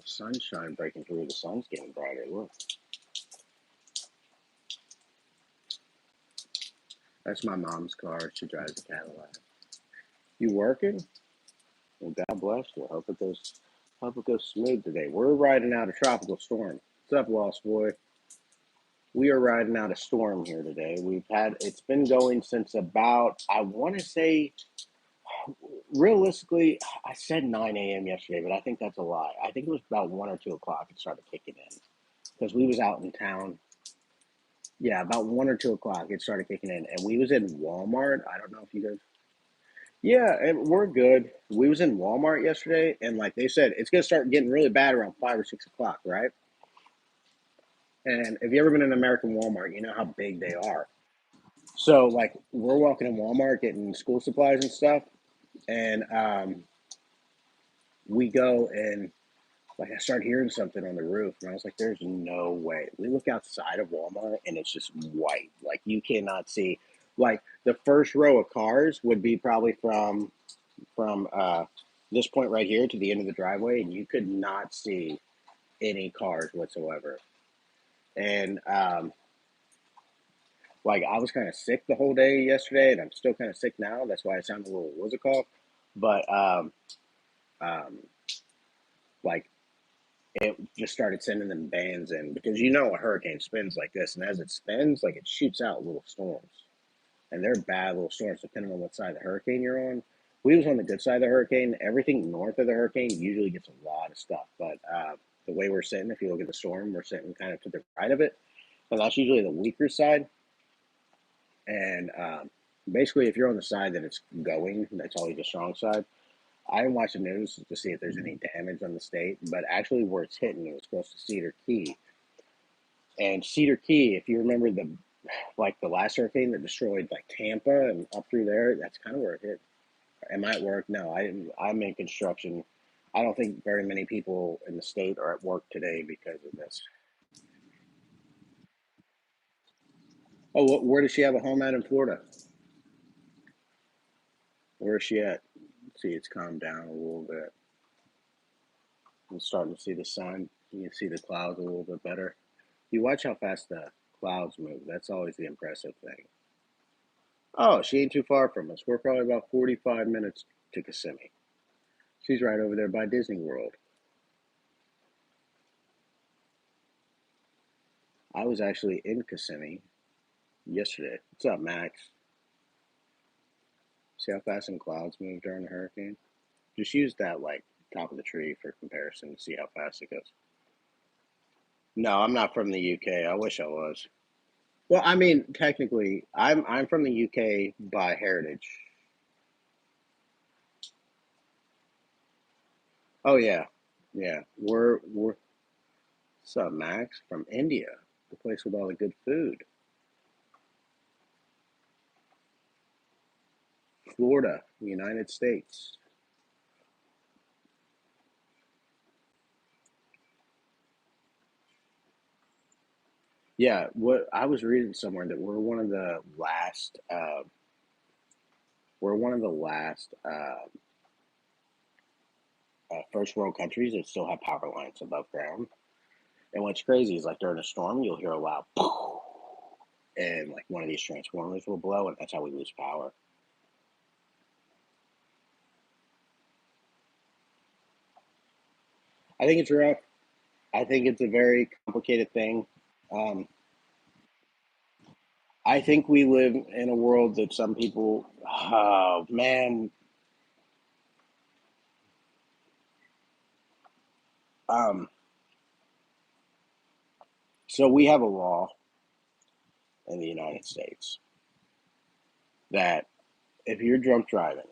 sunshine breaking through. The sun's getting brighter. Look, that's my mom's car. She drives a Cadillac. You working? Well, God bless you. Hope it goes smooth today. We're riding out a tropical storm. What's up, Lost Boy? We are riding out a storm here today. It's been going since about, I want to say, realistically, I said 9 a.m. yesterday, but I think that's a lie. I think it was about 1 or 2 o'clock it started kicking in because we was out in town. Yeah, about 1 or 2 o'clock it started kicking in, and we was in Walmart. I don't know if you guys. Yeah, and we're good. We was in Walmart yesterday, and like they said, it's gonna start getting really bad around 5 or 6 o'clock, right? And if you ever been in an American Walmart, you know how big they are. So like we're walking in Walmart getting school supplies and stuff, And we go and like I start hearing something on the roof, and I was like, "There's no way." We look outside of Walmart, and it's just white. Like you cannot see. Like the first row of cars would be probably from this point right here to the end of the driveway, and you could not see any cars whatsoever. And like I was kind of sick the whole day yesterday, and I'm still kind of sick now. That's why I sound a little what's it called? But um, like it just started sending them bands in because you know a hurricane spins like this, and as it spins, like it shoots out little storms, and they're bad little storms depending on what side of the hurricane you're on. We was on the good side of the hurricane. Everything north of the hurricane usually gets a lot of stuff, but the way we're sitting, if you look at the storm, we're sitting kind of to the right of it, and that's usually the weaker side. And basically, if you're on the side that it's going, that's always the strong side. I didn't watch the news to see if there's any damage on the state, but actually, where it's hitting, it was close to Cedar Key. And Cedar Key, if you remember the last hurricane that destroyed like Tampa and up through there, that's kind of where it hit. Am I at work? No, I didn't. I'm in construction. I don't think very many people in the state are at work today because of this. Oh, where does she have a home at in Florida? Where is she at? See, it's calmed down a little bit. I'm starting to see the sun. You can see the clouds a little bit better. You watch how fast the clouds move. That's always the impressive thing. Oh, she ain't too far from us. We're probably about 45 minutes to Kissimmee. She's right over there by Disney World. I was actually in Kissimmee yesterday. What's up, Max? See how fast some clouds move during the hurricane? Just use that like top of the tree for comparison to see how fast it goes. No, I'm not from the UK. I wish I was. Well, I mean, technically, I'm from the UK by heritage. Oh yeah, yeah. We're what's up, Max? From India, the place with all the good food. Florida, United States. Yeah, what I was reading somewhere that we're one of the last first world countries that still have power lines above ground. And what's crazy is like during a storm, you'll hear a loud poof, and like one of these transformers will blow, and that's how we lose power. I think it's rough. I think it's a very complicated thing. Um, I think we live in a world that some people, oh man, um, so we have a law in the United States that if you're drunk driving,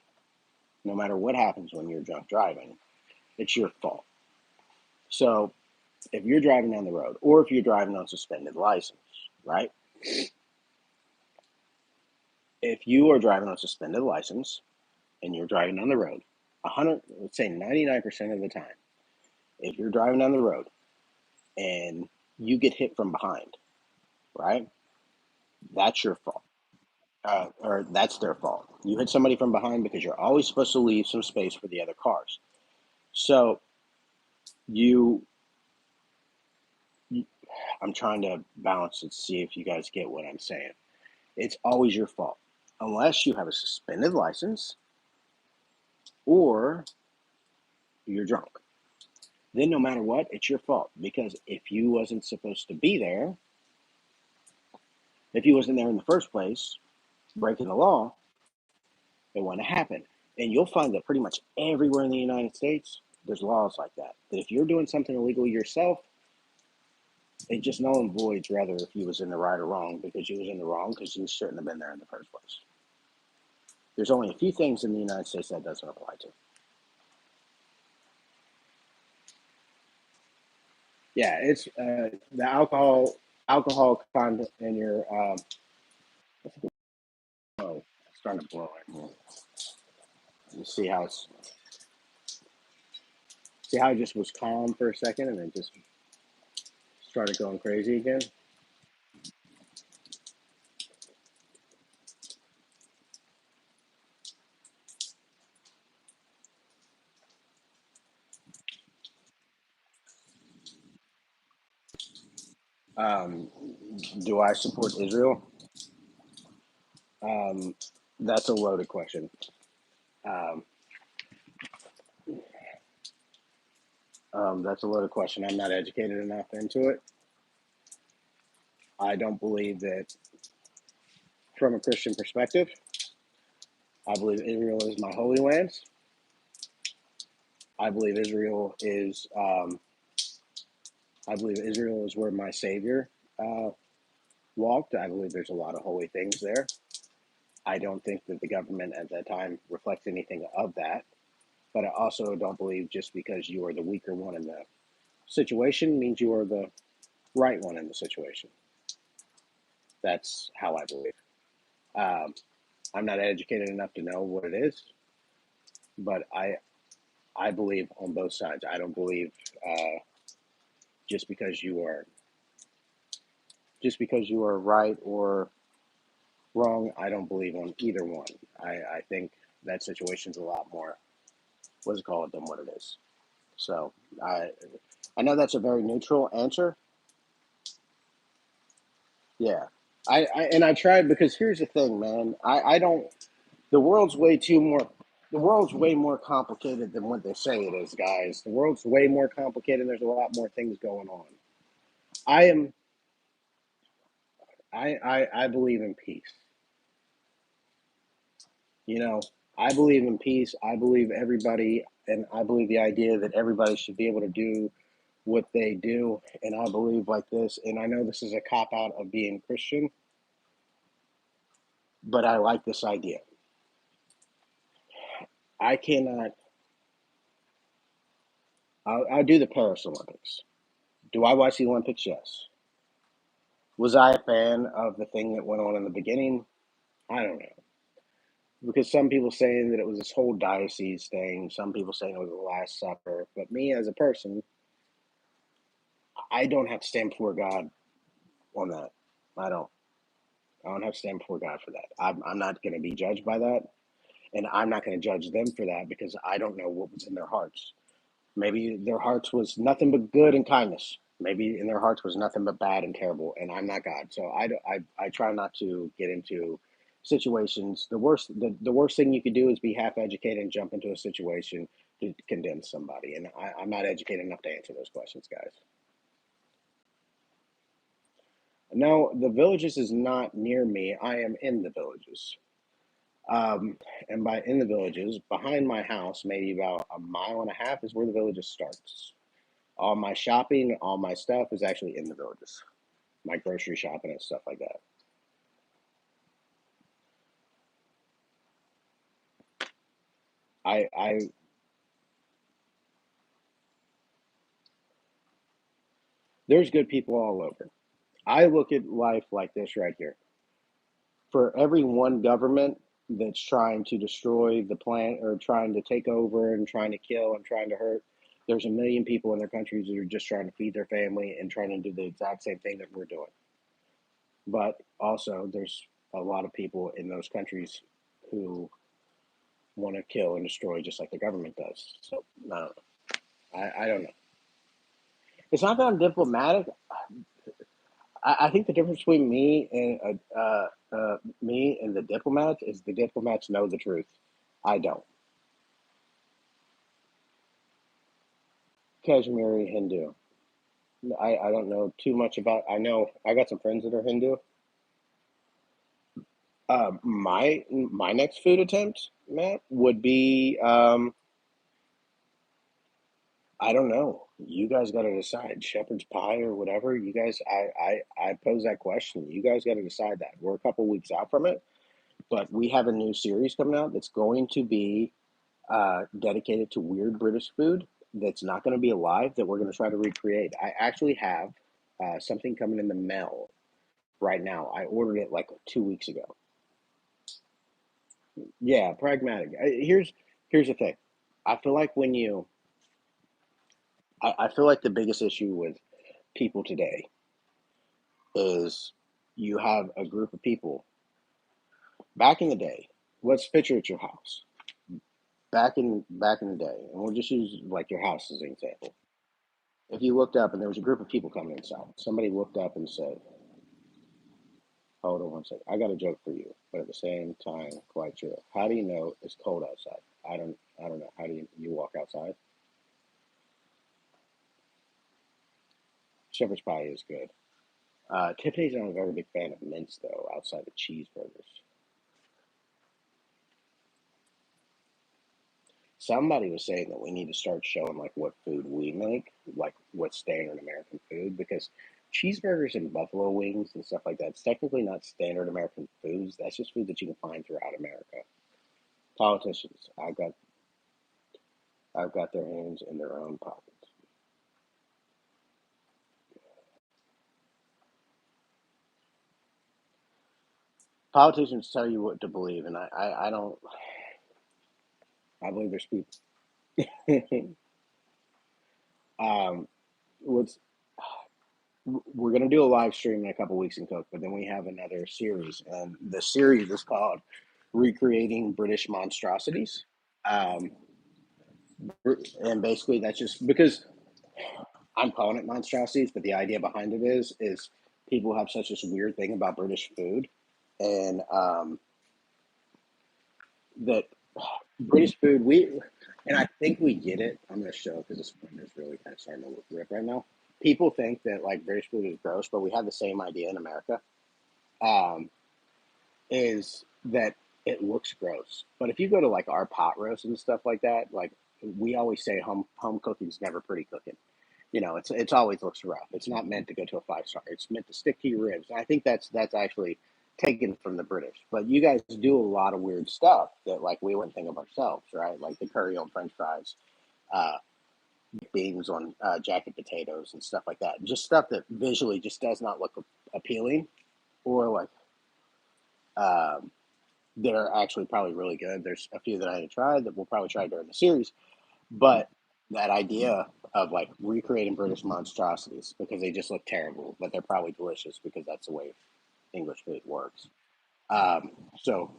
no matter what happens when you're drunk driving, it's your fault. So if you're driving down the road, or if you're driving on suspended license, right? If you are driving on suspended license and you're driving down the road, 100, let's say 99% of the time, if you're driving down the road and you get hit from behind, right? That's your fault. Or that's their fault. You hit somebody from behind because you're always supposed to leave some space for the other cars. So you, I'm trying to balance it, see if you guys get what I'm saying. It's always your fault, unless you have a suspended license or you're drunk. Then no matter what, it's your fault because if you wasn't supposed to be there, if you wasn't there in the first place, breaking the law, it wouldn't happen. And you'll find that pretty much everywhere in the United States, there's laws like that. That if you're doing something illegal yourself, it just null and voids rather if you was in the right or wrong because you was in the wrong because you shouldn't have been there in the first place. There's only a few things in the United States that doesn't apply to. Yeah, it's the alcohol content in your oh, it's starting to blow. You see how it just was calm for a second and then just started going crazy again. Um, do I support Israel? Um, that's a loaded question. Um, that's a loaded question. I'm not educated enough into it. I don't believe that, from a Christian perspective, I believe Israel is my holy lands. I believe Israel is. I believe Israel is where my Savior uh, walked. I believe there's a lot of holy things there. I don't think that the government at that time reflects anything of that. But I also don't believe just because you are the weaker one in the situation means you are the right one in the situation. That's how I believe. Um, I'm not educated enough to know what it is, but I believe on both sides. I don't believe uh, just because you are right or wrong. I don't believe on either one. I think that situation's a lot more what's it called than what it is. So I I know that's a very neutral answer. Yeah. And I tried because here's the thing, man. I don't the world's way too more the world's way more complicated than what they say it is, guys. The world's way more complicated. There's a lot more things going on. I am I believe in peace. You know, I believe in peace. I believe everybody and I believe the idea that everybody should be able to do what they do. And I believe like this, and I know this is a cop out of being Christian, but I like this idea. I cannot I'll do the Paris Olympics. Do I watch the Olympics? Yes. Was I a fan of the thing that went on in the beginning? I don't know. Because some people saying that it was this whole diocese thing, some people saying it was the Last Supper. But me as a person, I don't have to stand before God on that. I don't. I don't have to stand before God for that. I'm not going to be judged by that. And I'm not going to judge them for that because I don't know what was in their hearts. Maybe their hearts was nothing but good and kindness. Maybe in their hearts was nothing but bad and terrible. And I'm not God, so I try not to get into situations. The worst thing you could do is be half educated and jump into a situation to condemn somebody. And I'm not educated enough to answer those questions, guys. No, the villages is not near me. I am in the villages. Um, and by in the villages, behind my house, maybe about a mile and a half is where the villages starts. All my shopping, all my stuff is actually in the villages. My grocery shopping and stuff like that. I there's good people all over. I look at life like this right here. For every one government that's trying to destroy the planet or trying to take over and trying to kill and trying to hurt, there's a million people in their countries that are just trying to feed their family and trying to do the exact same thing that we're doing. But also, there's a lot of people in those countries who want to kill and destroy just like the government does. So, no, I don't know. It's not that I'm diplomatic. I think the difference between me and the diplomats is the diplomats know the truth. I don't. Kashmiri Hindu. I don't know too much about. I know I got some friends that are Hindu. My next food attempt, Matt, would be I don't know. You guys got to decide shepherd's pie or whatever. You guys, I pose that question. You guys got to decide that. We're a couple weeks out from it, but we have a new series coming out that's going to be dedicated to weird British food that's not going to be alive that we're going to try to recreate. I actually have something coming in the mail right now. I ordered it like 2 weeks ago. Yeah, pragmatic. Here's the thing. I feel like when you, I feel like the biggest issue with people today is you have a group of people back in the day. Let's picture at your house. Back in the day, and we'll just use like your house as an example. If you looked up and there was a group of people coming inside, somebody looked up and said, "Hold on one second, I got a joke for you," but at the same time, quite true. How do you know it's cold outside? I don't know. How do you walk outside? Shepherd's pie is good. Tiffany's not a very big fan of mince though, outside of cheeseburgers. Somebody was saying that we need to start showing like what food we make, like what's standard American food, because cheeseburgers and buffalo wings and stuff like that, it's technically not standard American foods. That's just food that you can find throughout America. Politicians, I've got their hands in their own pockets. Politicians tell you what to believe, and I don't. I believe there's people. um, what's we're gonna do a live stream in a couple weeks in Cook, but then we have another series, and the series is called "Recreating British Monstrosities." Um, and basically, that's just because I'm calling it monstrosities, but the idea behind it is people have such this weird thing about British food, and that British food and I think we get it. I'm gonna show because this one is really kind of starting to rip right now. People think that like British food is gross, but we have the same idea in America. Um, is that it looks gross. But if you go to like our pot roast and stuff like that, like we always say home cooking is never pretty cooking. It's always looks rough. It's not meant to go to a 5 star. It's meant to stick to your ribs. And I think that's actually taken from the British. But you guys do a lot of weird stuff that like we wouldn't think of ourselves, right? Like the curry on French fries, uh, beans on jacket potatoes and stuff like that. Just stuff that visually just does not look appealing, or like um, that are actually probably really good. There's a few that I haven't tried that we'll probably try during the series. But that idea of like recreating British monstrosities because they just look terrible, but they're probably delicious because that's the way English food works. Um, so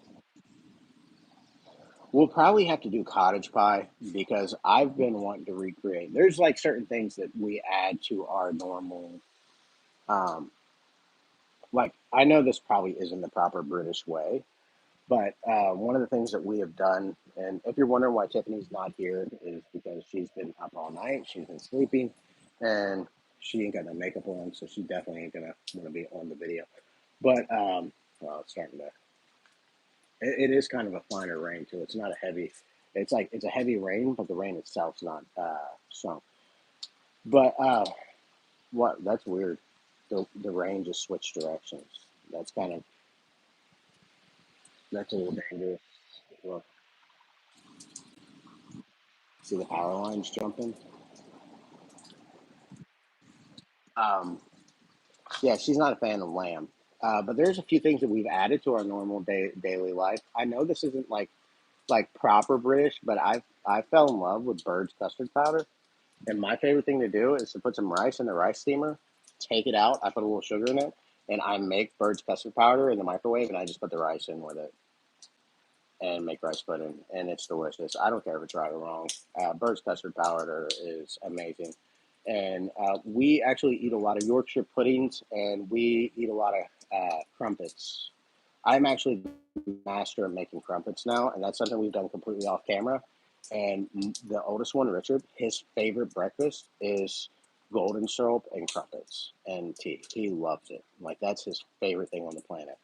we'll probably have to do cottage pie because I've been wanting to recreate. There's like certain things that we add to our normal. Um, like I know this probably isn't the proper British way, but one of the things that we have done, and if you're wondering why Tiffany's not here, is because she's been up all night, she's been sleeping, and she ain't got no makeup on, so she definitely ain't gonna want to be on the video. But well, it's starting to. It is kind of a finer rain too. It's not a heavy. It's like it's a heavy rain, but the rain itself's not strong. But what? That's weird. The rain just switched directions. That's kind of that's a little dangerous. Look, see the power lines jumping. Um, yeah, she's not a fan of lamb. But there's a few things that we've added to our normal daily life. I know this isn't like proper British, but I fell in love with Bird's custard powder. And my favorite thing to do is to put some rice in the rice steamer, take it out. I put a little sugar in it, and I make Bird's custard powder in the microwave, and I just put the rice in with it and make rice pudding, and it's delicious. I don't care if it's right or wrong. Bird's custard powder is amazing, and we actually eat a lot of Yorkshire puddings, and we eat a lot of crumpets. I'm actually the master of making crumpets now, and that's something we've done completely off camera. And the oldest one, Richard, his favorite breakfast is golden syrup and crumpets and tea. He loves it. Like that's his favorite thing on the planet.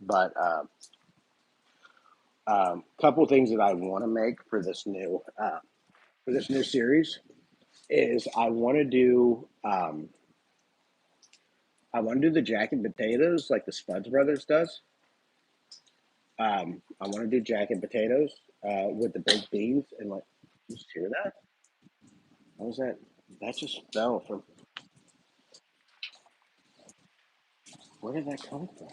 But couple of things that I want to make for this new series is I want to do the jack and potatoes like the Spuds Brothers does. I want to do jack and potatoes with the baked beans and like. Did you hear that? What was that? That just fell from. Where did that come from?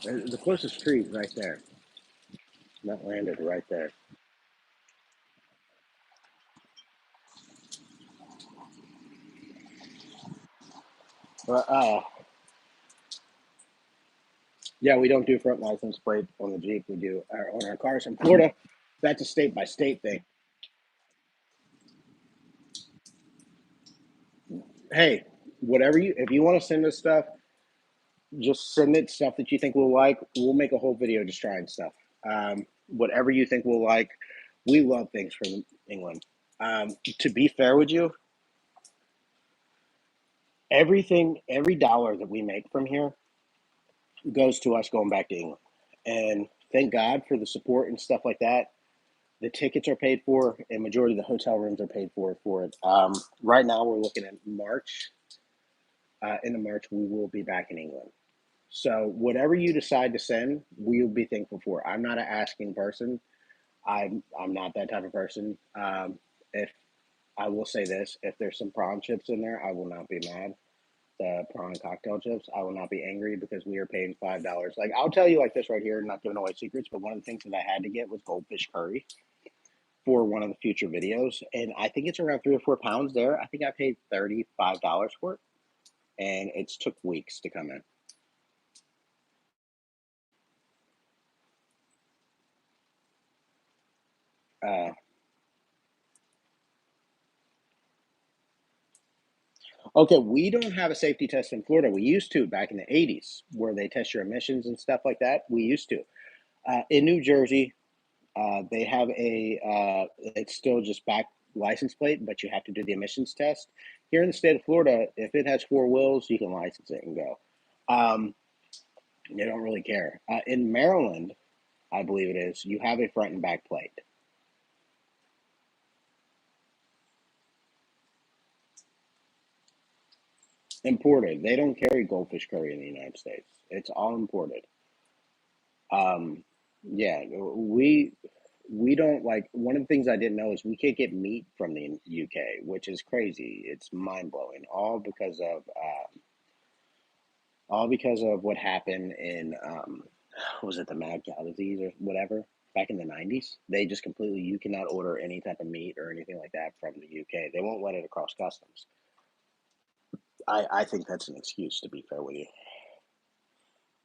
The closest tree is right there. That landed right there. But yeah, we don't do front license plate on the Jeep. We do on our cars in Florida. That's a state by state thing. Hey, whatever you if you want to send us stuff, just send it stuff that you think we'll like. We'll make a whole video just trying stuff. Whatever you think we'll like. We love things from England. To be fair with you, every dollar that we make from here goes to us going back to England. And thank God for the support and stuff like that. The tickets are paid for, and majority of the hotel rooms are paid for it. Right now, we're looking at March. End of March, we will be back in England. So whatever you decide to send, we'll be thankful for. I'm not an asking person. I'm not that type of person. If I will say this, if there's some prawn chips in there, I will not be mad. The prawn cocktail chips, I will not be angry because we are paying $5. Like I'll tell you like this right here, not giving away secrets, but one of the things that I had to get was goldfish curry for one of the future videos, and I think it's around 3 or 4 pounds there. I think I paid $35 for it, and it's took weeks to come in. Uh, okay, we don't have a safety test in Florida. We used to back in the '80s, where they test your emissions and stuff like that. We used to. In New Jersey, they have it's still just back license plate, but you have to do the emissions test. Here in the state of Florida, if it has four wheels, you can license it and go. Um, they don't really care. In Maryland, I believe it is, you have a front and back plate. Imported. They don't carry goldfish curry in the United States. It's all imported. Um, yeah, we don't like one of the things I didn't know is we can't get meat from the UK, which is crazy. It's mind blowing. All because of what happened in was it the mad cow disease or whatever back in the '90s? They just completely you cannot order any type of meat or anything like that from the UK. They won't let it across customs. I think that's an excuse to be fair with you.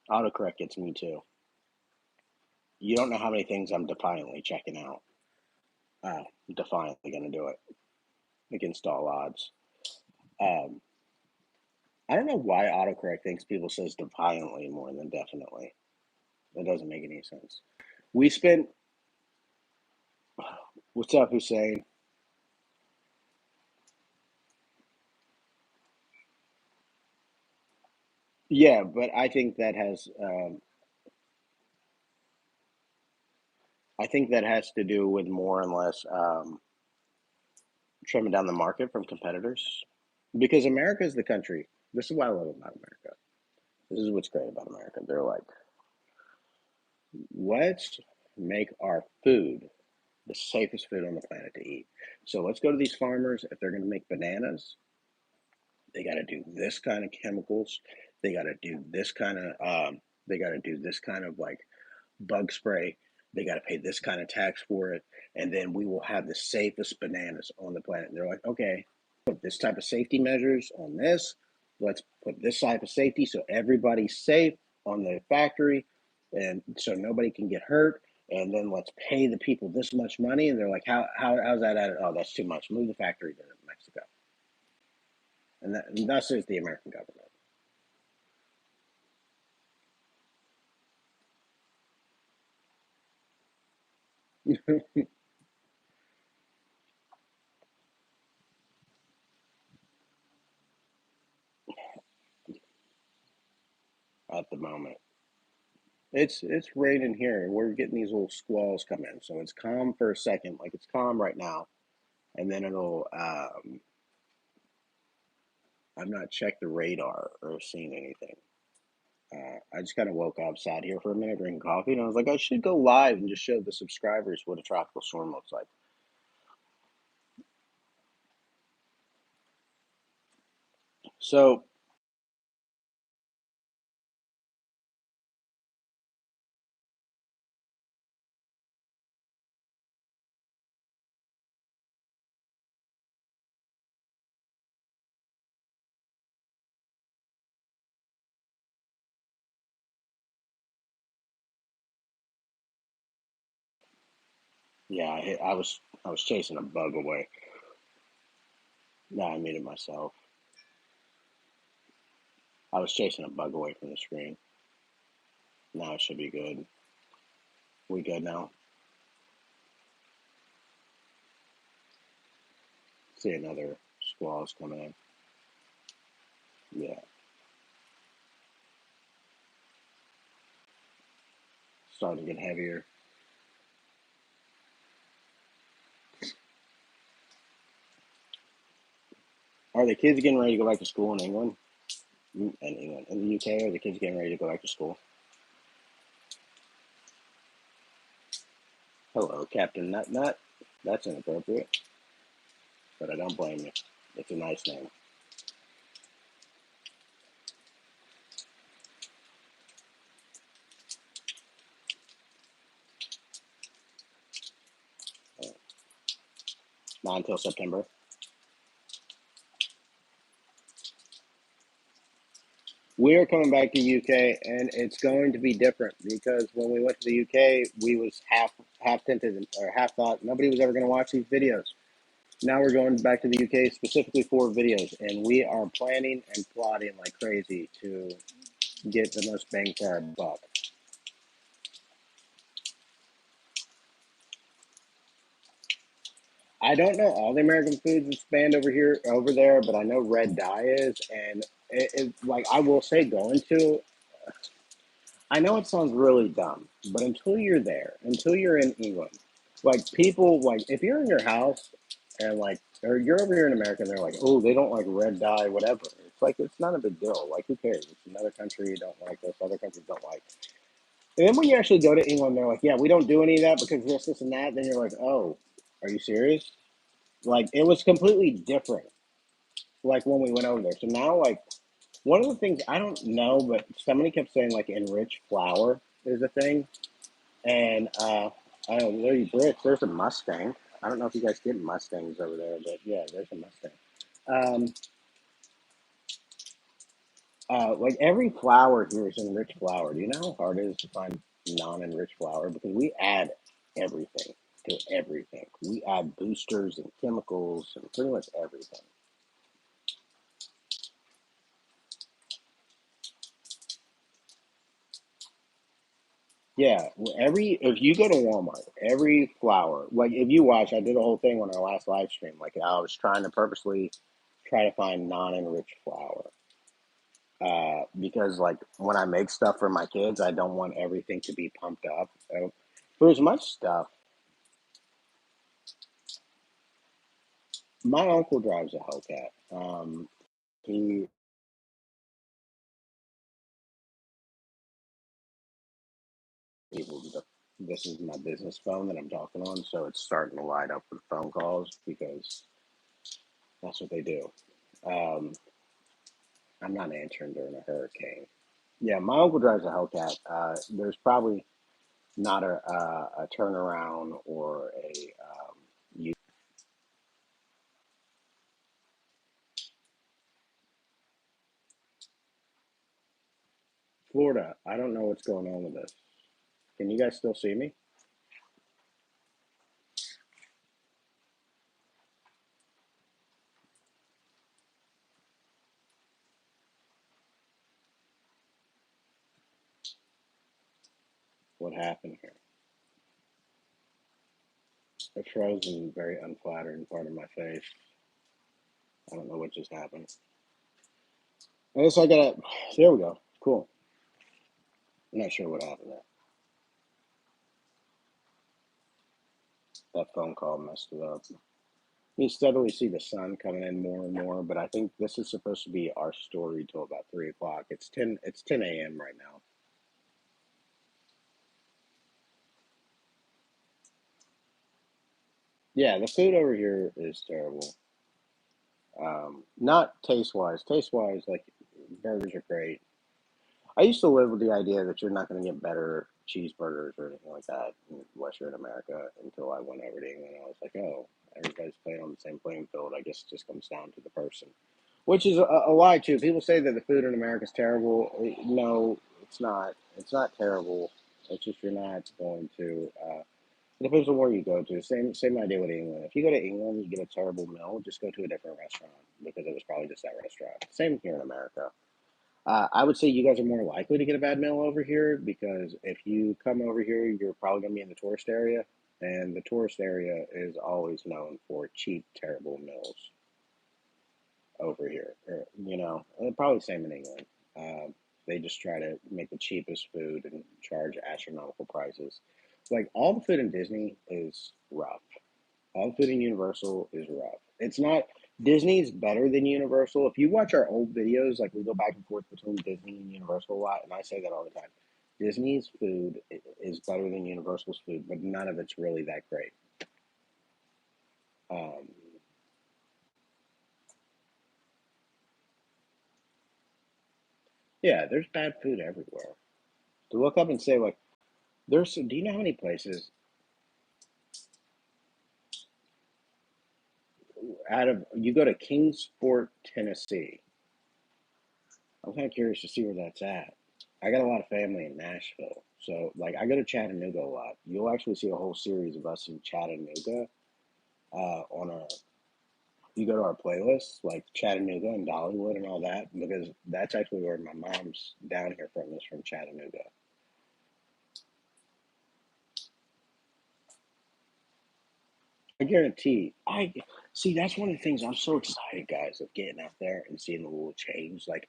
Autocorrect gets me too. You don't know how many things I'm defiantly checking out. Defiantly going to do it against all odds. Um, I don't know why autocorrect thinks people says defiantly more than definitely. That doesn't make any sense. We spent. What's up, Hussein? Yeah, but I think that has to do with more and less trimming down the market from competitors. Because America is the country. This is what I love about America. This is what's great about America. They're like, let's make our food the safest food on the planet to eat. So let's go to these farmers. If they're going to make bananas, they got to do this kind of chemicals. They got to do this kind of. They got to do this kind of like bug spray. They got to pay this kind of tax for it, and then we will have the safest bananas on the planet. And they're like, okay, put this type of safety measures on this. Let's put this type of safety so everybody's safe on the factory, and so nobody can get hurt. And then let's pay the people this much money, and they're like, how's that added? Oh, that's too much. Move the factory to Mexico, and thus is the American government at the moment. It's raining here. We're getting these little squalls come in, so it's calm for a second, like it's calm right now, and then it'll. I've not checked the radar or seen anything. I just kind of woke up, sat here for a minute, drinking coffee, and I was like, I should go live and just show the subscribers what a tropical storm looks like. So Yeah, I was chasing a bug away. No, I muted myself. I was chasing a bug away from the screen. Now it should be good. We good now? See another squall's coming in. Yeah, starting to get heavier. Are the kids getting ready to go back to school in England? In England, in the UK, are the kids getting ready to go back to school? Hello, Captain Nut Nut. That's inappropriate, but I don't blame you. It's a nice name. 9 till September. We are coming back to UK, and it's going to be different because when we went to the UK, we was half tinted or half thought nobody was ever going to watch these videos. Now we're going back to the UK specifically for videos, and we are planning and plotting like crazy to get the most bang for our buck. I don't know all the American foods that's banned over there, but I know red dye is, and like I will say, going to. I know it sounds really dumb, but until you're there, until you're in England, like people like if you're in your house and like or you're over here in America and they're like, oh, they don't like red dye, whatever. It's like it's not a big deal. Like who cares? It's another country you don't like this, other countries don't like. And then when you actually go to England, they're like, yeah, we don't do any of that because this, and that. Then you're like, oh, are you serious? Like it was completely different. Like when we went over there. So now, like one of the things I don't know, but somebody kept saying like enriched flour is a thing, and I don't know. There you Brits. There's a Mustang. I don't know if you guys get Mustangs over there, but yeah, there's a Mustang. Um, like every flour here is enriched flour. Do you know how hard it is to find non-enriched flour? Because we add everything to everything. We add boosters and chemicals and pretty much everything. Yeah, every if you go to Walmart, every flour, like if you watch, I did a whole thing on our last live stream. Like I was trying to purposely try to find non-enriched flour, because like when I make stuff for my kids, I don't want everything to be pumped up. For as much stuff, my uncle drives a Hellcat. He people this is my business phone that I'm talking on, so it's starting to light up with phone calls because that's what they do. Um, I'm not answering during a hurricane. Yeah, my uncle drives a Hellcat. There's probably not a turnaround or a Florida. I don't know what's going on with this. Can you guys still see me? What happened here? A frozen, very unflattering part of my face. I don't know what just happened. I guess I gotta. There we go. Cool. I'm not sure what happened there. That phone call messed it up. You steadily see the sun coming in more and more, but I think this is supposed to be our story till about 3 o'clock. It's 10. It's 10 a.m. right now. Yeah, the food over here is terrible. Not taste wise. Taste wise, like burgers are great. I used to live with the idea that you're not going to get better cheeseburgers or anything like that unless you're in America until I went over to England. I was like, oh, everybody's playing on the same playing field. I guess it just comes down to the person, which is a lie too. People say that the food in America is terrible. No, it's not. It's not terrible. It's just you're not going to. It depends on where you go to. Same idea with England. If you go to England, you get a terrible meal. Just go to a different restaurant because it was probably just that restaurant. Same here in America. I would say you guys are more likely to get a bad meal over here because if you come over here, you're probably going to be in the tourist area, and the tourist area is always known for cheap, terrible meals over here. And probably the same in England. They just try to make the cheapest food and charge astronomical prices. Like all the food in Disney is rough. All the food in Universal is rough. It's not Disney's better than Universal. If you watch our old videos, like we go back and forth between Disney and Universal a lot, and I say that all the time. Disney's food is better than Universal's food, but none of it's really that great. Um, yeah, there's bad food everywhere. To look up and say like, do you know how many places out of you go to Kingsport, Tennessee? I'm kind of curious to see where that's at. I got a lot of family in Nashville, so like I go to Chattanooga a lot. You'll actually see a whole series of us in Chattanooga on our. You go to our playlists like Chattanooga and Dollywood and all that because that's actually where my mom's down here from is from Chattanooga. I guarantee. I see. That's one of the things I'm so excited, guys, of getting out there and seeing the little change. Like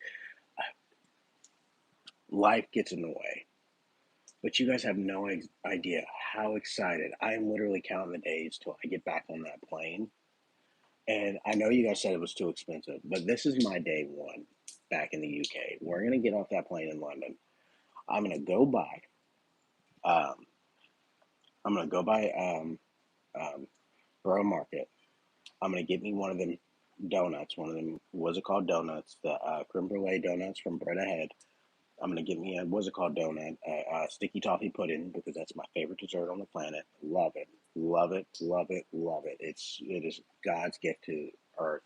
life gets in the way, but you guys have no idea how excited I am. Literally counting the days till I get back on that plane. And I know you guys said it was too expensive, but this is my day one back in the UK. We're gonna get off that plane in London. I'm gonna go by. Um, I'm gonna go by Borough Market. I'm gonna get me one of them donuts. One of them, what's it called, donuts? The creme brulee donuts from Bread Ahead. I'm gonna get me a, what's it called, donut? Sticky toffee pudding because that's my favorite dessert on the planet. Love it, love it, love it, love it. It is God's gift to Earth.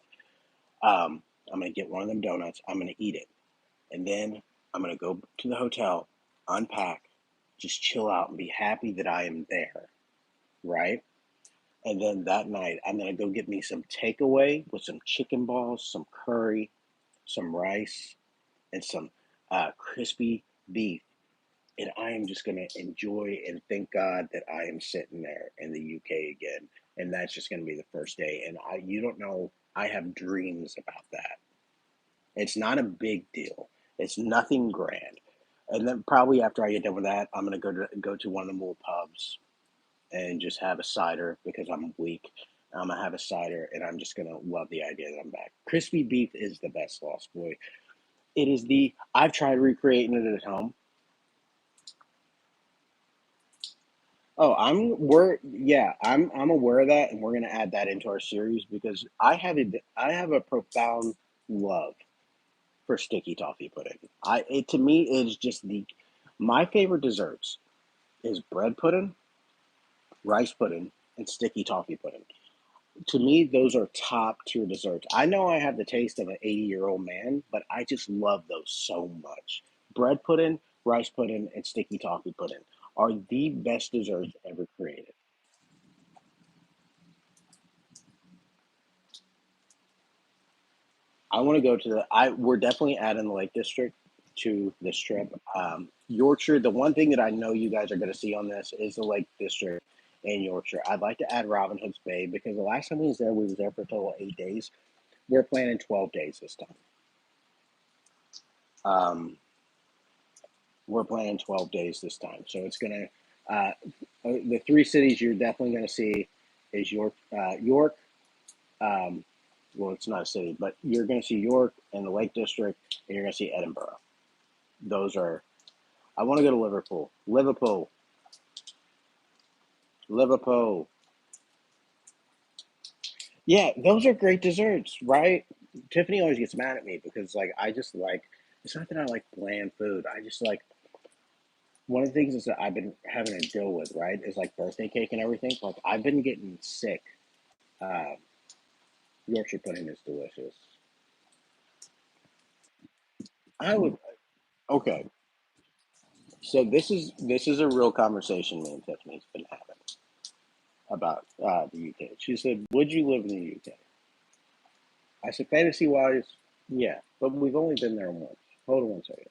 I'm gonna get one of them donuts. I'm gonna eat it, and then I'm gonna go to the hotel, unpack, just chill out, and be happy that I am there, right? And then that night, I'm gonna go get me some takeaway with some chicken balls, some curry, some rice, and some crispy beef. And I am just gonna enjoy and thank God that I am sitting there in the UK again. And that's just gonna be the first day. And you don't know, I have dreams about that. It's not a big deal. It's nothing grand. And then probably after I get done with that, I'm gonna go to one of the little pubs and just have a cider because I'm weak. I'm gonna have a cider and I'm just gonna love the idea that I'm back. Crispy beef is the best Lost Boy. It is the I've tried recreating it at home. Oh, I'm aware of that, and we're gonna add that into our series because I have a profound love for sticky toffee pudding. To me it is just the my favorite desserts is bread pudding, rice pudding, and sticky toffee pudding. To me, those are top tier desserts. I know I have the taste of an 80-year-old man, but I just love those so much. Bread pudding, rice pudding, and sticky toffee pudding are the best desserts ever created. I want to go to the. I We're definitely adding the Lake District to this trip. Yorkshire. The one thing that I know you guys are going to see on this is the Lake District in Yorkshire. I'd like to add Robin Hood's Bay because the last time we was there for a total of 8 days. We're planning 12 days this time. Um, we're planning 12 days this time, so it's gonna. The three cities you're definitely going to see is York. Um, well, it's not a city, but you're going to see York and the Lake District, and you're going to see Edinburgh. Those are. I want to go to Liverpool. Liverpool. Yeah, those are great desserts, right? Tiffany always gets mad at me because like I just like. It's not that I like bland food. I just like one of the things is that I've been having to deal with, right? Is like birthday cake and everything. Like I've been getting sick. Uh, Yorkshire pudding is delicious. I would. Okay, so this is a real conversation me and Tiffany's been having. about the UK. She said, "Would you live in the UK?" I said, "Fantasy wise, yeah, but we've only been there once." Hold on one second.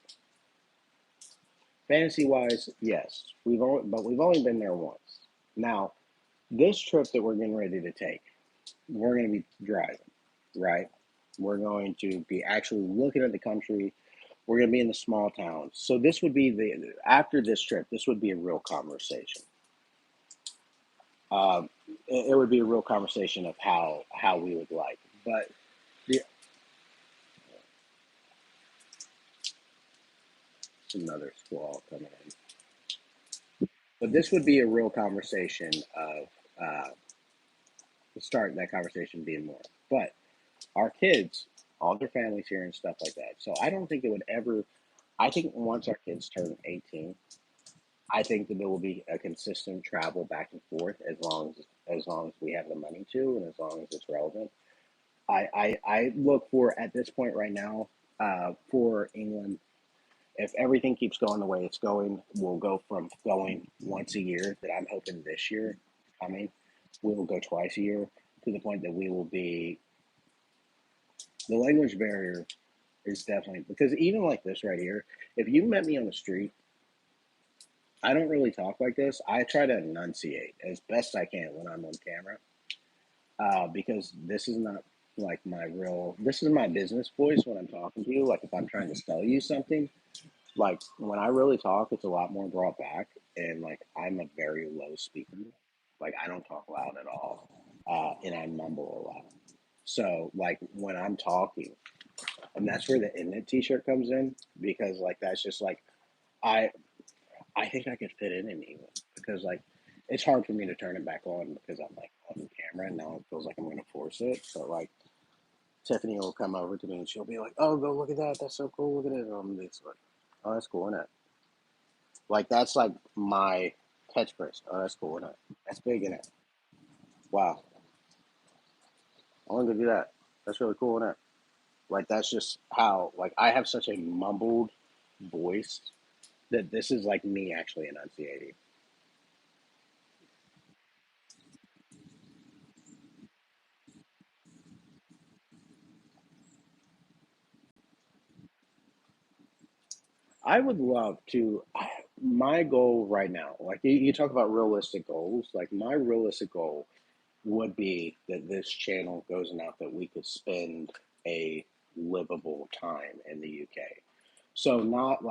Fantasy wise, yes, we've only been there once. Now, this trip that we're getting ready to take, we're going to be driving, right? We're going to be actually looking at the country. We're going to be in the small towns. So this would be the after this trip. This would be a real conversation. Um, it would be a real conversation of how we would like. But the, another squall coming in. But this would be a real conversation of uh, start that conversation being more. But our kids, all their families here and stuff like that. So I don't think it would ever. I think once our kids turn 18, I think that there will be a consistent travel back and forth as long as we have the money to, and as long as it's relevant. I look for at this point right now for England. If everything keeps going the way it's going, we'll go from going once a year that I'm hoping this year coming. We will go twice a year to the point that we will be the language barrier is definitely because even like this right here, if you met me on the street, I don't really talk like this. I try to enunciate as best I can when I'm on camera, because this is not like my real. This is my business voice when I'm talking to you. Like if I'm trying to sell you something, like when I really talk, it's a lot more brought back, and like I'm a very low speaker. Like I don't talk loud at all, and I mumble a lot. So like when I'm talking, and that's where the Init T-shirt comes in because like that's just like I I think I could fit in England because like it's hard for me to turn it back on because I'm like on camera and now it feels like I'm gonna force it. So like Tiffany will come over to me and she'll be like, "Oh, go look at that! That's so cool! Look at it!" It's like, "Oh, that's cool, isn't it?" Like that's like my catchphrase. "Oh, that's cool, isn't it? That's big, isn't it? Wow, I want to go do that. That's really cool, isn't it?" Like that's just how like I have such a mumbled voice that this is like me actually enunciating. I would love to. My goal right now, like you talk about realistic goals, like my realistic goal would be that this channel goes enough that we could spend a livable time in the UK. So not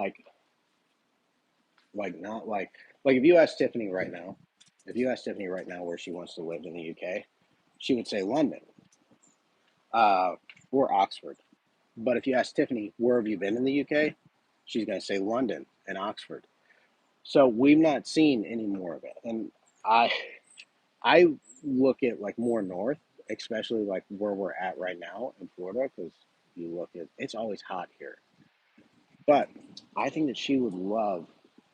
not like if you ask Tiffany right now, if you ask Tiffany right now where she wants to live in the UK, she would say London uh, or Oxford. But if you ask Tiffany where have you been in the UK, she's going to say London and Oxford. So we've not seen any more of it. And I I look at like more north, especially like where we're at right now in Florida, because you look at it's always hot here. But I think that she would love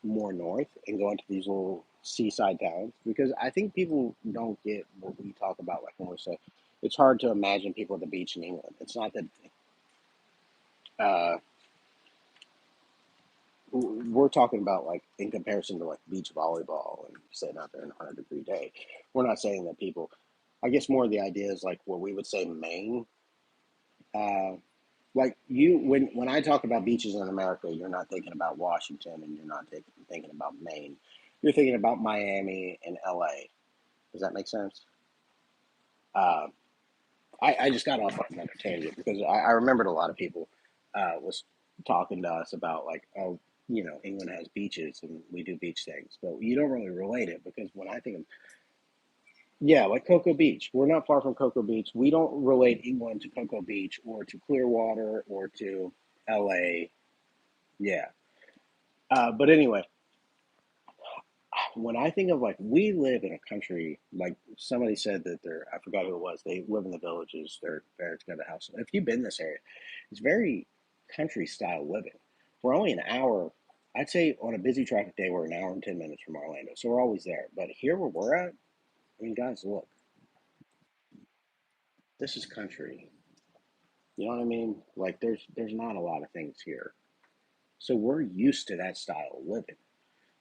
more north and go into these little seaside towns because I think people don't get what we talk about like when we say it's hard to imagine people at the beach in England. It's not that uh, we're talking about like in comparison to like beach volleyball and sitting out there in a 100-degree day. We're not saying that people. I guess more of the idea is like what we would say Maine. Uh, like you, when I talk about beaches in America, you're not thinking about Washington and you're not thinking about Maine. You're thinking about Miami and LA. Does that make sense? Uh, I just got off on another tangent because I remembered a lot of people was talking to us about like, oh, England has beaches and we do beach things, but you don't really relate it because when I think of, yeah, like Cocoa Beach, we're not far from Cocoa Beach. We don't relate England to Cocoa Beach or to Clearwater or to LA. Yeah. But anyway, when I think of like we live in a country like somebody said that they're I forgot who it was. They live in the villages. Their parents got a house. If you've been in this area, it's very country style living. We're only an hour. I'd say on a busy traffic day, we're an hour and 10 minutes from Orlando, so we're always there. But here where we're at, I mean, guys, look, this is country. You know what I mean? Like there's not a lot of things here, so we're used to that style of living.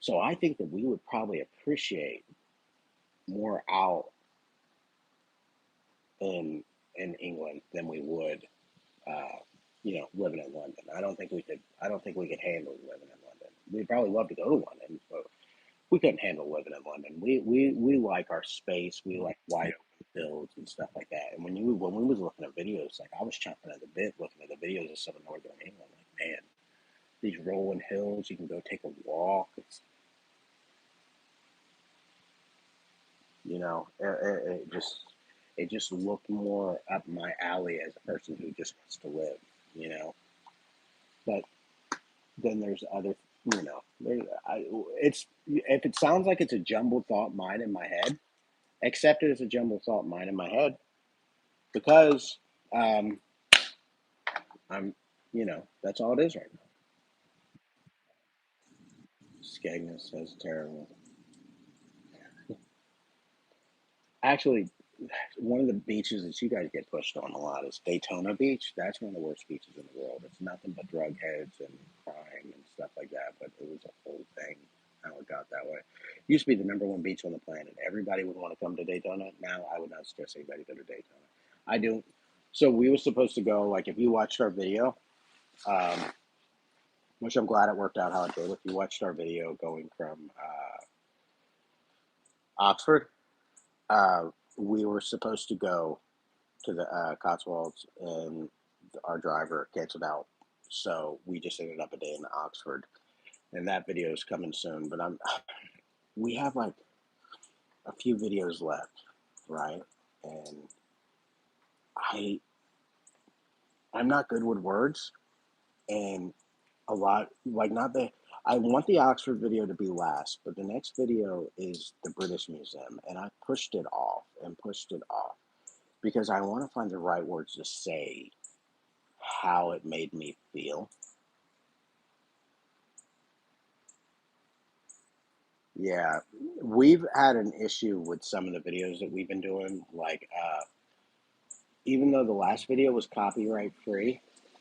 So I think that we would probably appreciate more out in England than we would, uh, living in London. I don't think we could. I don't think we could handle living in London. We'd probably love to go to London, but we couldn't handle living in London. We like our space. We like wide open fields and stuff like that. And when we was looking at videos, like I was chomping at the bit looking at the videos of some of northern England. Like, man, these rolling hills, you can go take a walk. It's it just looked more up my alley as a person who just wants to live. You know, but then there's other. It's if it sounds like it's a jumbled thought mind in my head, accept it as a jumbled thought mind in my head because um, I'm, that's all it is right now. Skegness says terrible. Actually, one of the beaches that you guys get pushed on a lot is Daytona Beach. That's one of the worst beaches in the world. It's nothing but drug heads and crime and stuff like that. But it was a whole thing how it got that way. It used to be the number one beach on the planet. Everybody would want to come to Daytona. Now I would not suggest anybody go to Daytona. I do. So we were supposed to go. Like if you watched our video, um, which I'm glad it worked out how it did. If you watched our video going from Oxford, uh, we were supposed to go to the Cotswolds, and our driver canceled out. So we just ended up a day in Oxford, and that video is coming soon. But we have like a few videos left, right? And I I'm not good with words, and a lot like not the I want the Oxford video to be last, but the next video is the British Museum, and I pushed it off and pushed it off because I want to find the right words to say how it made me feel. Yeah, we've had an issue with some of the videos that we've been doing. Like, even though the last video was copyright free,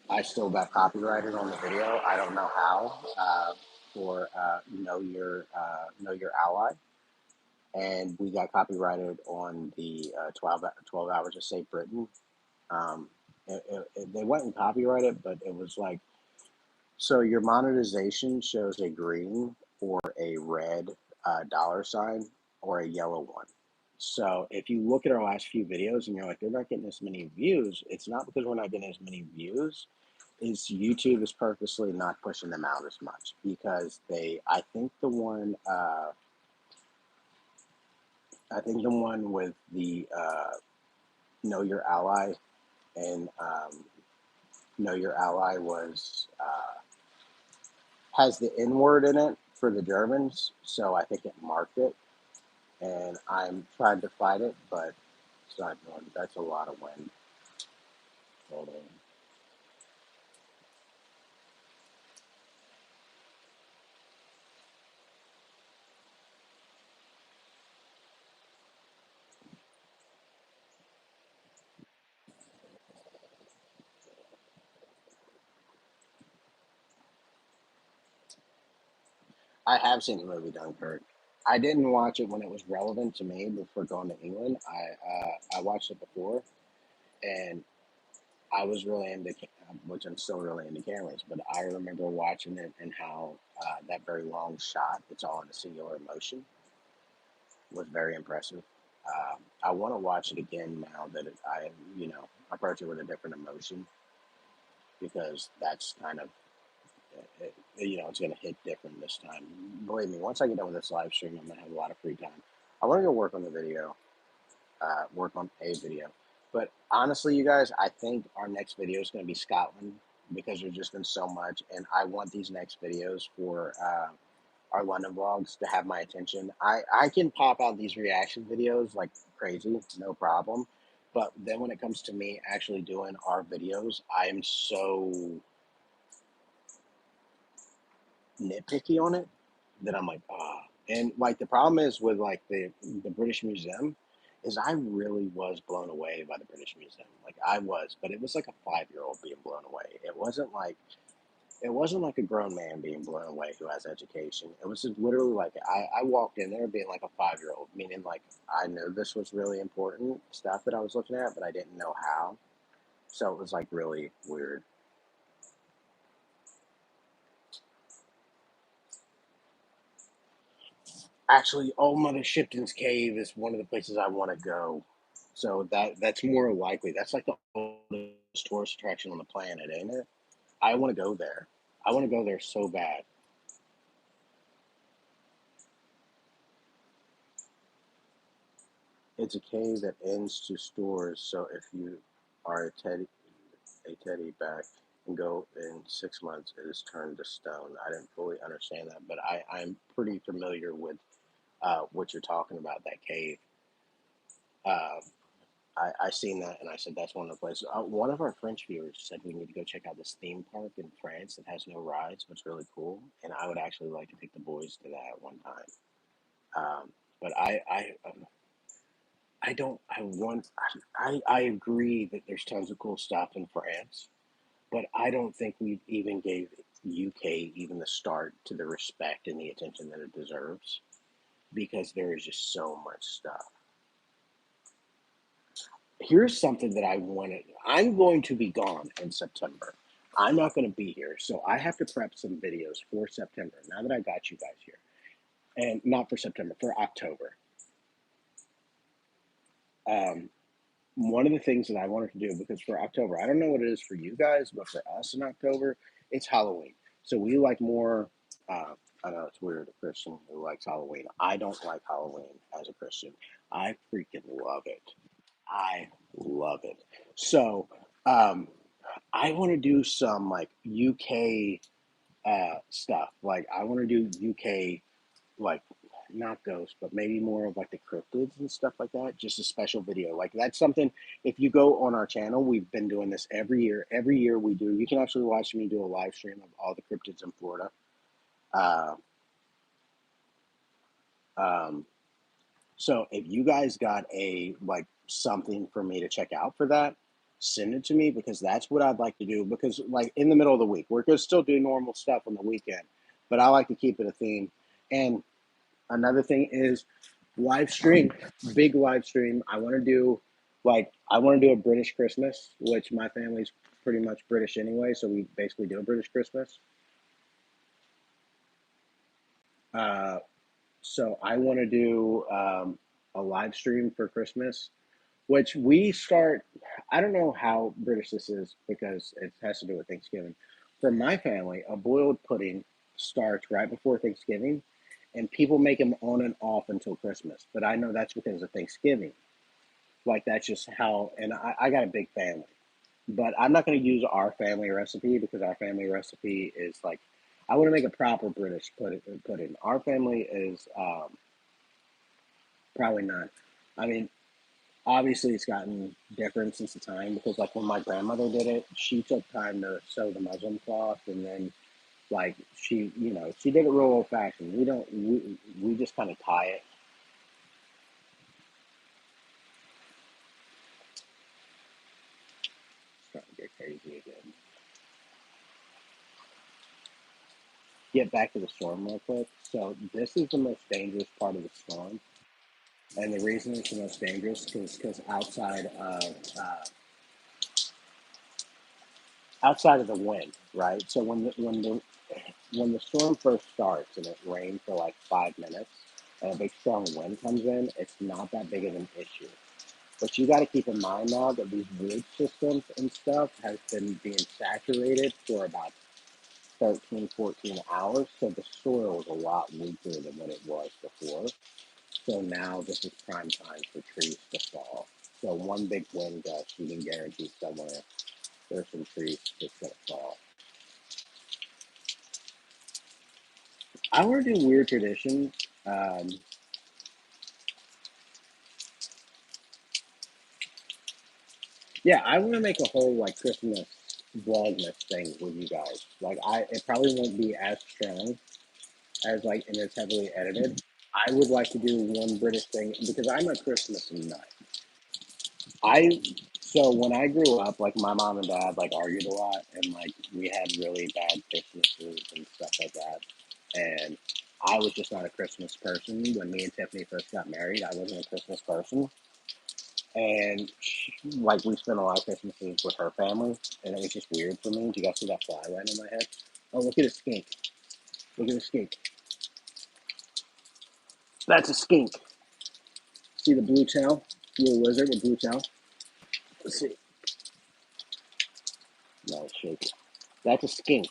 I still got copyrighted on the video. I don't know how. For know your ally, and we got copyrighted on the 12 hours of Safe Britain. They went and copyrighted, but it was like so your monetization shows a green or a red dollar sign or a yellow one. So if you look at our last few videos and you're like, they're not getting as many views, it's not because we're not getting as many views. Is YouTube is purposely not pushing them out as much because I think the one with the know your ally and know your ally was has the N word in it for the Germans, so I think it marked it, and I'm trying to fight it, but it's not going. That's a lot of wind. Hold on. I have seen the movie Dunkirk. I didn't watch it when it was relevant to me before going to England. I watched it before, and I was really into, which I'm still really into cameras. But I remember watching it and how that very long shot, it's all in a singular motion, was very impressive. I want to watch it again now that approach it with a different emotion because that's kind of it's going to hit different this time. Believe me, once I get done with this live stream, I'm going to have a lot of free time. I want to go work on the video, work on a video. But honestly, you guys, I think our next video is going to be Scotland because there's just been so much, and I want these next videos for our London vlogs to have my attention. I can pop out these reaction videos like crazy, no problem. But then when it comes to me actually doing our videos, I am so nitpicky on it that I'm like, ah. And like the problem is with like the British Museum is I really was blown away by the British Museum. Like I was, but it was like a 5-year-old being blown away. It wasn't like It wasn't like a grown man being blown away who has education. It was just literally like I walked in there being like a 5 year old, meaning like I knew this was really important stuff that I was looking at, but I didn't know how. So it was like really weird. Actually, Old Mother Shipton's Cave is one of the places I want to go. So that's more likely. That's like the oldest tourist attraction on the planet, ain't it? I want to go there. I want to go there so bad. It's a cave that ends to stores. So if you are a teddy back and go in 6 months, it is turned to stone. I didn't fully understand that, but I'm pretty familiar with what you're talking about. That cave. Uh, I seen that and I said that's one of the places. One of our French viewers said we need to go check out this theme park in France that has no rides, but it's really cool. And I would actually like to take the boys to that one time. But I don't. I want. I agree that there's tons of cool stuff in France, but I don't think we even gave UK even the start to the respect and the attention that it deserves because there is just so much stuff. Here's something that I wanted. I'm going to be gone in September. I'm not going to be here, so I have to prep some videos for September. Now that I got you guys here, and not for September, for October. Um, One of the things that I wanted to do because for October, I don't know what it is for you guys, but for us in October, it's Halloween. So we like more. Uh, I know it's weird, a Christian who likes Halloween. I don't like Halloween as a Christian. I freaking love it. I love it. So um, I want to do some like UK stuff. Like I want to do UK like not ghosts, but maybe more of like the cryptids and stuff like that. Just a special video. Like that's something. If you go on our channel, we've been doing this every year. Every year we do. You can actually watch me do a live stream of all the cryptids in Florida. Uh, um, so if you guys got a like something for me to check out for that, send it to me because that's what I'd like to do. Because like in the middle of the week, we're gonna still do normal stuff on the weekend, but I like to keep it a theme. And another thing is live stream, big live stream. I want to do a British Christmas, which my family's pretty much British anyway, so we basically do a British Christmas. Uh, so I want to do a live stream for Christmas, which we start. I don't know how British this is because it has to do with Thanksgiving. For my family, a boiled pudding starts right before Thanksgiving, and people make them on and off until Christmas. But I know that's because of Thanksgiving. Like that's just how. And I got a big family, but I'm not going to use our family recipe because our family recipe is like. I want to make a proper British pudding. Our family is probably not. I mean, obviously it's gotten different since the time because like when my grandmother did it, she took time to sew the muslin cloth and then like she did it real old fashioned. We just kind of tie it. It's starting to get crazy again. Get back to the storm real quick. So this is the most dangerous part of the storm, and the reason it's the most dangerous is because outside of the wind, right? So when the storm first starts and it rains for like 5 minutes and a big strong wind comes in, it's not that big of an issue. But you got to keep in mind now that these root systems and stuff has been being saturated for about 13, 14 hours. So the soil is a lot weaker than what it was before. So now this is prime time for trees to fall. So one big wind gust, you can guarantee somewhere there's some trees that's going to fall. I want to do weird traditions. Um, Yeah, I want to make a whole like Christmas vlogmas thing with you guys. Like, it probably won't be as strong as like, and it's heavily edited. I would like to do one British thing because I'm a Christmas nut. I So when I grew up, like my mom and dad like argued a lot, and like we had really bad Christmases and stuff like that. And I was just not a Christmas person. When me and Tiffany first got married, I wasn't a Christmas person, and like we spent a lot of Christmases with her family, and it was just weird for me. Do you guys see that fly right in my head? Oh, look at a skink! Look at a skink! That's a skink. See the blue tail? Little lizard with blue tail. Let's see. No, shake it. That's a skink.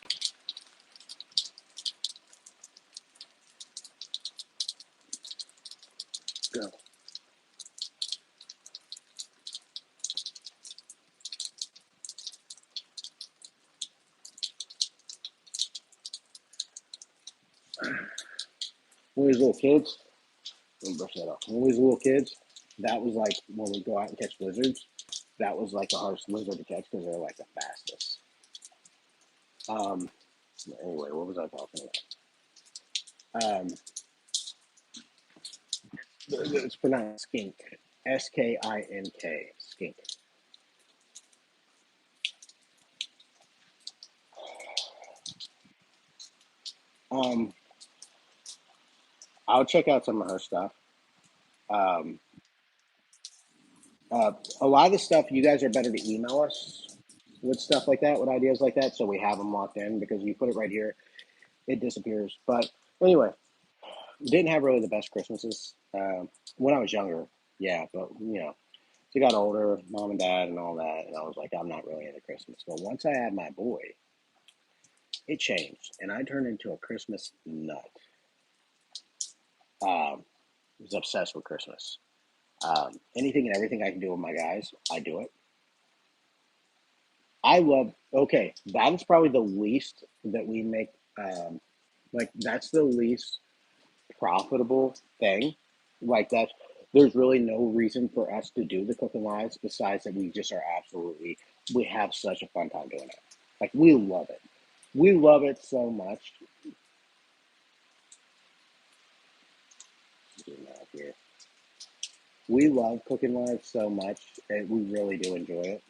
Go. When we was little kids, let me brush that off. When we was little kids, that was like when we go out and catch lizards. That was like the hardest lizard to catch because they're like the fastest. Um. Anyway, what was I talking about? It's pronounced skink. Skink. Skink. Um. I'll check out some of her stuff. Um. A lot of the stuff you guys are better to email us with stuff like that, with ideas like that, so we have them locked in because you put it right here, it disappears. But anyway, didn't have really the best Christmases when I was younger. Yeah, but as I got older, mom and dad and all that, and I was like, I'm not really into Christmas. But once I had my boy, it changed, and I turned into a Christmas nut. I was obsessed with Christmas. Anything and everything I can do with my guys, I do it. I love. Okay, that is probably the least that we make. Like that's the least profitable thing. Like that, there's really no reason for us to do the cooking lives besides that we just are absolutely. We have such a fun time doing it. Like we love it. We love it so much. Zoom out here. We love cooking lives so much, and we really do enjoy it.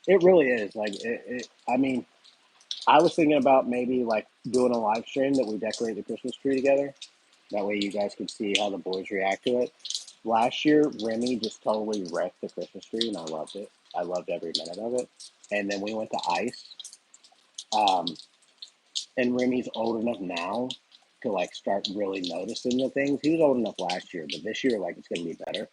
It really is. Like I mean, I was thinking about maybe like doing a live stream that we decorate the Christmas tree together. That way you guys could see how the boys react to it. Last year, Remy just totally wrecked the Christmas tree, and I loved it. I loved every minute of it. And then we went to ice. Um, and Remy's old enough now to like start really noticing the things. He was old enough last year, but this year, like, it's gonna be better.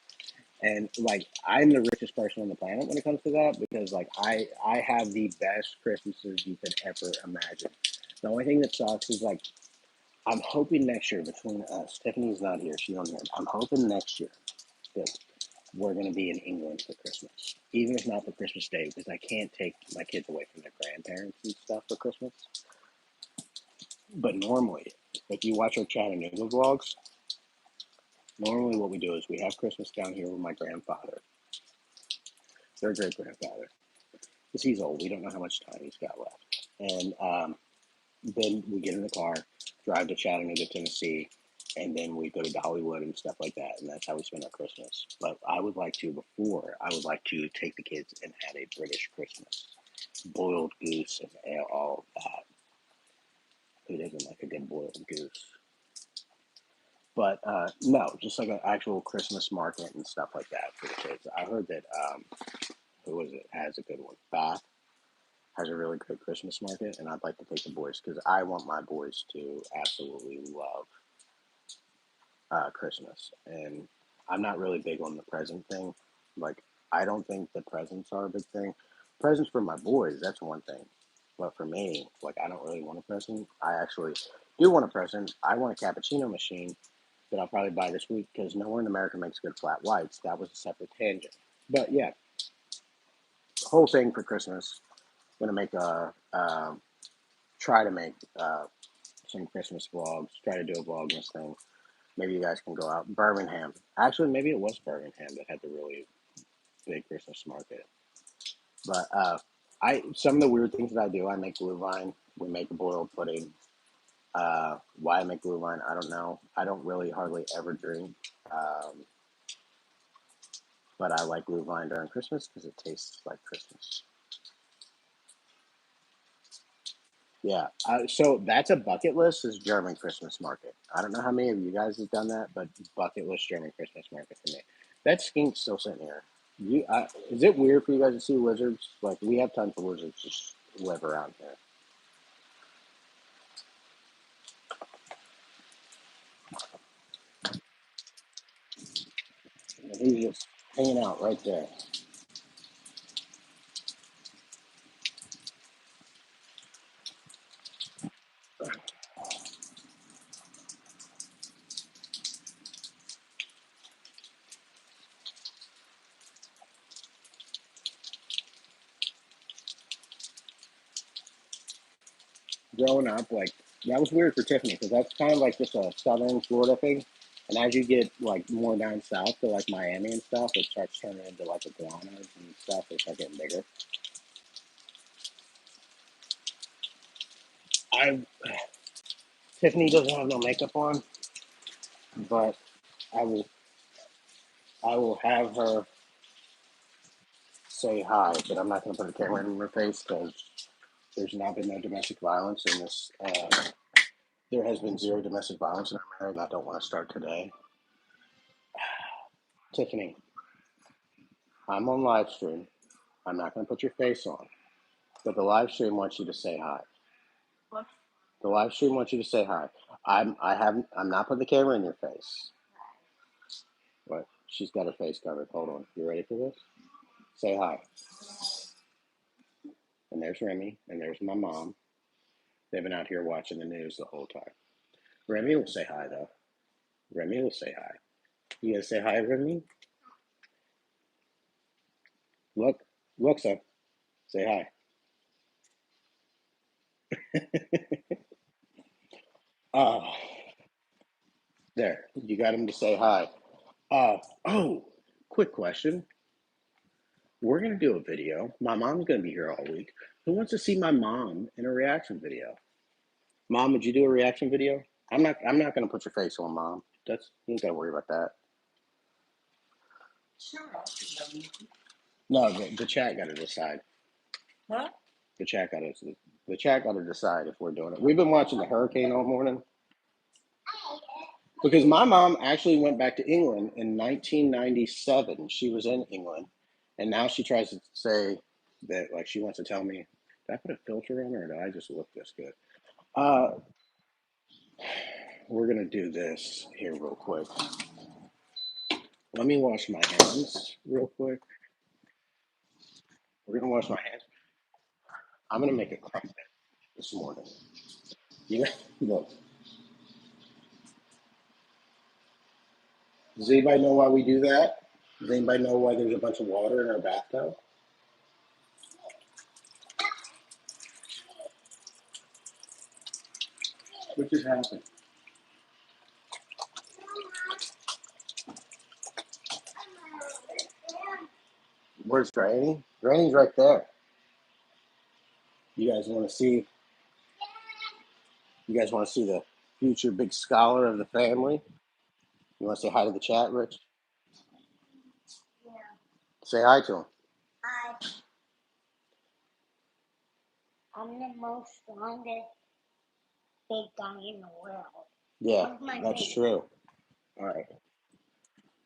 And like, I'm the richest person on the planet when it comes to that because like I have the best Christmases you could ever imagine. The only thing that sucks is like I'm hoping next year between us. Tiffany's not here; she's on here. I'm hoping next year that we're going to be in England for Christmas, even if not for Christmas Day, because I can't take my kids away from their grandparents and stuff for Christmas. But normally, if you watch our Chattanooga vlogs, normally what we do is we have Christmas down here with my grandfather, their great grandfather, because he's old. We don't know how much time he's got left. And then we get in the car, drive to Chattanooga, Tennessee, and then we go to Dollywood and stuff like that. And that's how we spend our Christmas. But I would like to take the kids and have a British Christmas. Boiled goose and all of that. Who doesn't like a good boiled goose? But no, just like an actual Christmas market and stuff like that for the kids. I heard that, who was it, has a good one. Bath has a really great Christmas market, and I'd like to take the boys because I want my boys to absolutely love Christmas. And I'm not really big on the present thing. Like, I don't think the presents are a big thing. Presents for my boys, that's one thing. But for me, like, I don't really want a present. I actually do want a present. I want a cappuccino machine that I'll probably buy this week because nowhere in America makes good flat whites. That was a separate tangent. But yeah, whole thing for Christmas. Gonna make try to make some Christmas vlogs. Try to do a vlogmas thing. Maybe you guys can go out. Birmingham. Actually, maybe it was Birmingham that had the really big Christmas market. But I some of the weird things that I do, I make glue vine. We make a boiled pudding. Why I make glue vine, I don't know. I don't really hardly ever drink. Um, but I like Glühwein during Christmas because it tastes like Christmas. Yeah. So that's a bucket list is German Christmas market. I don't know how many of you guys have done that, but bucket list German Christmas market for me. That skink's still sitting here. Is it weird for you guys to see lizards? Like we have tons of lizards just live around here. And he's just hanging out right there. Growing up, like that was weird for Tiffany because that's kind of like just a southern Florida thing. And as you get like more down south to like Miami and stuff, it starts turning into like iguanas and stuff. They start getting bigger. I Tiffany doesn't have no makeup on, but I will I will have her say hi, but I'm not going to put a camera in her face because there's not been no domestic violence in this. There has been zero domestic violence in our marriage, and I don't want to start today. Tiffany, I'm on live stream. I'm not going to put your face on, but the live stream wants you to say hi. What? The live stream wants you to say hi. I'm not putting the camera in your face. What? She's got her face covered. Hold on. You ready for this? Say hi. And there's Remy, and there's my mom. They've been out here watching the news the whole time. Remy will say hi though. Remy will say hi. You gonna say hi, Remy? Look, look, son. Say hi. Uh, there. You got him to say hi. Oh, quick question. We're gonna do a video. My mom's gonna be here all week. Who wants to see my mom in a reaction video? Mom, would you do a reaction video? I'm not gonna put your face on, Mom. That's you ain't gotta worry about that.
Sure, I'll do them.
No, the chat got to decide.
What?
The chat got to decide if we're doing it. We've been watching the hurricane all morning because my mom actually went back to England in 1997. She was in England, and now she tries to say that like she wants to tell me. Did I put a filter on, or did I just look this good? Uh, we're gonna do this here real quick. Let me wash my hands real quick. We're gonna wash my hands. I'm gonna make a crumpet this morning. You look. Does anybody know why we do that? Does anybody know why there's a bunch of water in our bathtub? What just happened? Where's Granny? Granny's right there. You guys want to see? You guys want to see the future big scholar of the family? You want to say hi to the chat, Rich? Yeah. Say hi to him. Hi. I'm the most strongest big guy in the world. Yeah, that's true. All right,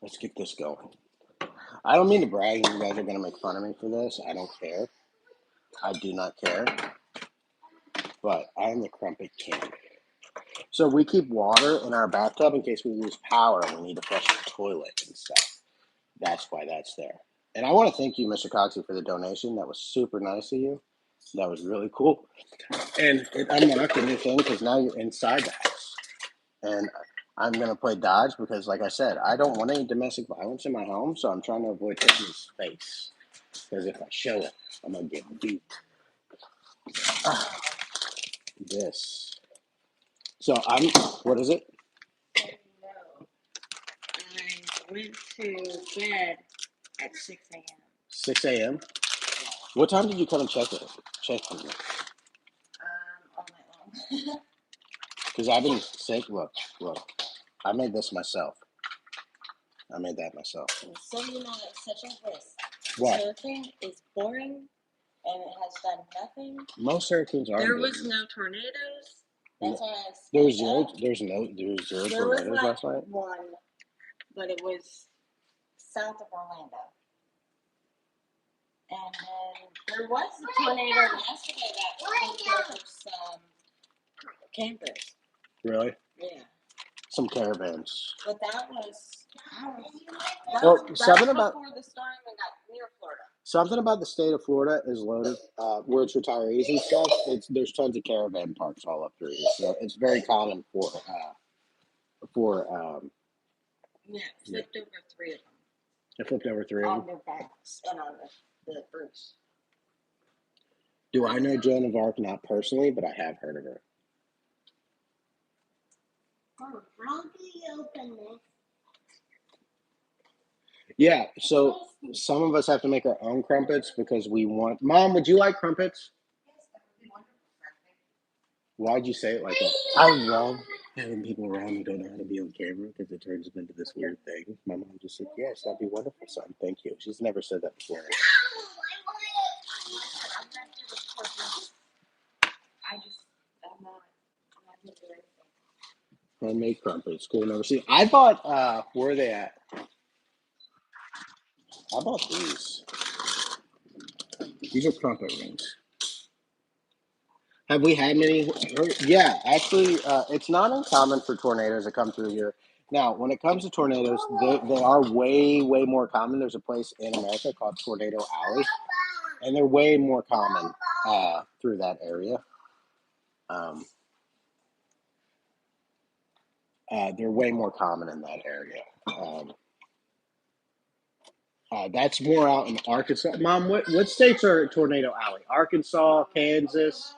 let's get this going. I don't mean to brag. You guys are gonna make fun of me for this. I don't care. I do not care. But I am the crumpet king. So we keep water in our bathtub in case we lose power and we need to flush the toilet and stuff. That's why that's there. And I want to thank you, Mr. Coxey, for the donation. That was super nice of you. That was really cool. And it unlocked a new thing because now you're inside the house. And I'm going to play dodge because, like I said, I don't want any domestic violence in my home. So I'm trying to avoid Tiffany's face. Because if I show it, I'm going to get beat. This. So what is it?
No. I went to bed at 6 a.m.
6 a.m. What time did you come and check it? Check for me.
All night long.
Because I've been sick. Look. I made this myself. I made that myself.
So you know it's such a waste.
What?
Hurricane is boring and it has done nothing.
Most hurricanes are.
There was no tornadoes. That's why I
There was zero.
up.
There was zero
There was
tornadoes last night.
one, but it was south of Orlando. And then there was a tornado yesterday that went over some campers.
Really?
Yeah.
Some caravans.
But that was
something about
before the storm even got near Florida.
Something about the state of Florida is loaded. Where it's retirees and stuff. There's tons of caravan parks all up through here, so it's very common for
yeah, flipped over 3 of them.
It flipped over 3 of them
on their backs and on the roofs.
Do I know Joan of Arc? Not personally, but I have heard of her.
Oh, how do you open this?
Yeah, so some of us have to make our own crumpets because we want. Mom, would you like crumpets?
Yes, that would be wonderful.
Why'd you say it like that? I love having people around who don't know how to be on camera because it turns them into this weird thing. My mom just said, "Yes, that'd be wonderful, son. Thank you." She's never said that before.
I'm not doing anything.
Homemade crumpets. Cool. Never seen. I bought. Where are they at? I bought these. These are crumpet rings. Have we had many? Yeah, actually, it's not uncommon for tornadoes to come through here. Now, when it comes to tornadoes, they are way, way more common. There's a place in America called Tornado Alley, and they're way more common through that area. They're way more common in that area. That's more out in Arkansas. Mom, what states are Tornado Alley? Arkansas, Kansas,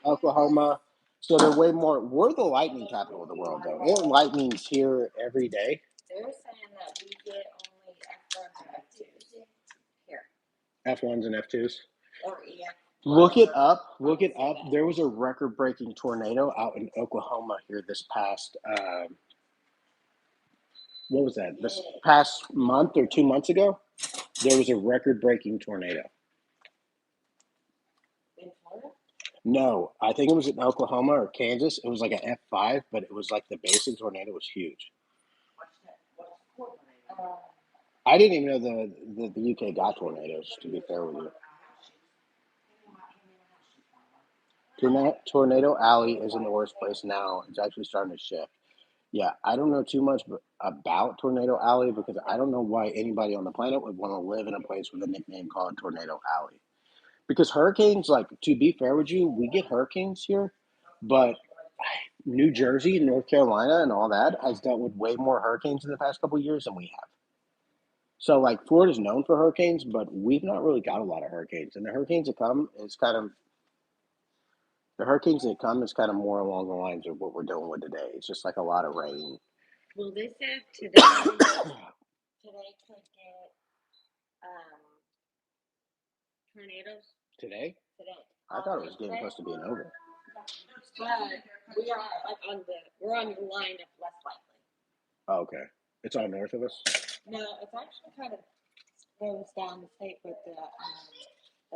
Oklahoma. So they're way more. We're the lightning capital of the world, though. It lightnings here every day.
They're saying that we get only F1s and F2s here.
F1s and F2s.
Or yeah.
Look it up. Look it up. There was a record-breaking tornado out in Oklahoma here this past. What was that? This past month or 2 months ago, there was a record-breaking tornado.
In Florida?
No, I think it was in Oklahoma or Kansas. It was like an F5, but it was like the basic tornado was huge. I didn't even know the UK got tornadoes, to be fair with you. Tornado Alley isn't the worst place now. It's actually starting to shift. Yeah, I don't know too much about Tornado Alley because I don't know why anybody on the planet would want to live in a place with a nickname called Tornado Alley. Because hurricanes, like, to be fair with you, we get hurricanes here, but New Jersey, North Carolina, and all that has dealt with way more hurricanes in the past couple of years than we have. So, like, Florida's known for hurricanes, but we've not really got a lot of hurricanes. And the hurricanes that come is kind of more along the lines of what we're dealing with today. It's just like a lot of rain.
Well, they said today could get tornadoes.
Today?
Today.
I thought it was getting close to being over.
But we're on the line of less likely.
Oh, okay. It's all north of us?
No, it's actually kind of goes down the state, but the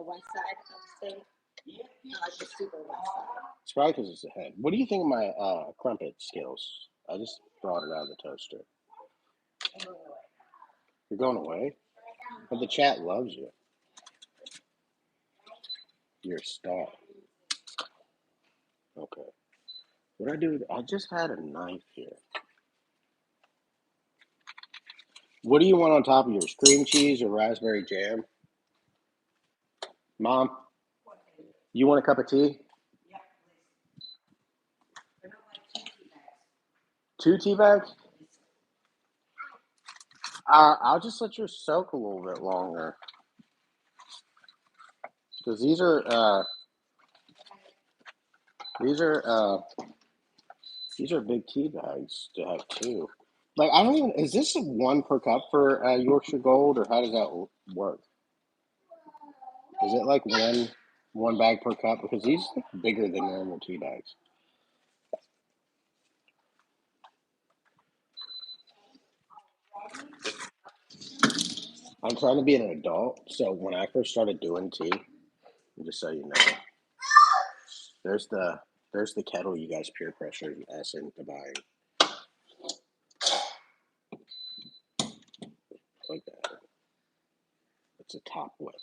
west side of the state. Like the super west side.
It's probably because it's ahead. What do you think of my crumpet skills? I just brought it out of the toaster. You're going away? But the chat loves you. You're a star. Okay. What I do? I just had a knife here. What do you want on top of yours? Cream cheese or raspberry jam? Mom, you want a cup of tea?
Yeah, please.
2 tea bags? I'll just let yours soak a little bit longer. Because these are big tea bags to have too. Like, I don't even, is this 1 per cup for Yorkshire Gold, or how does that work? Is it like one bag per cup? Because these are bigger than normal tea bags. I'm trying to be an adult, so when I first started doing tea, just so you know, there's the there's the kettle you guys peer pressured us into buying, like that. It's a top whip.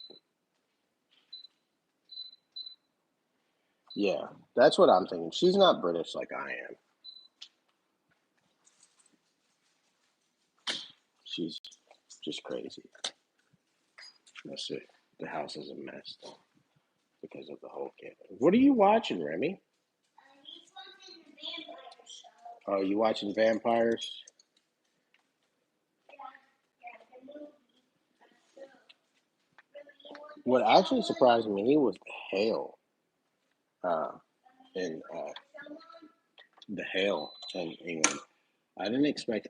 Yeah, that's what I'm thinking. She's not British like I am. She's just crazy. Let's see. The house is a mess because of the whole kid. What are you watching, Remy? Oh, you watching vampires? What actually surprised me was the hail. Uh, in the hail in England. I didn't expect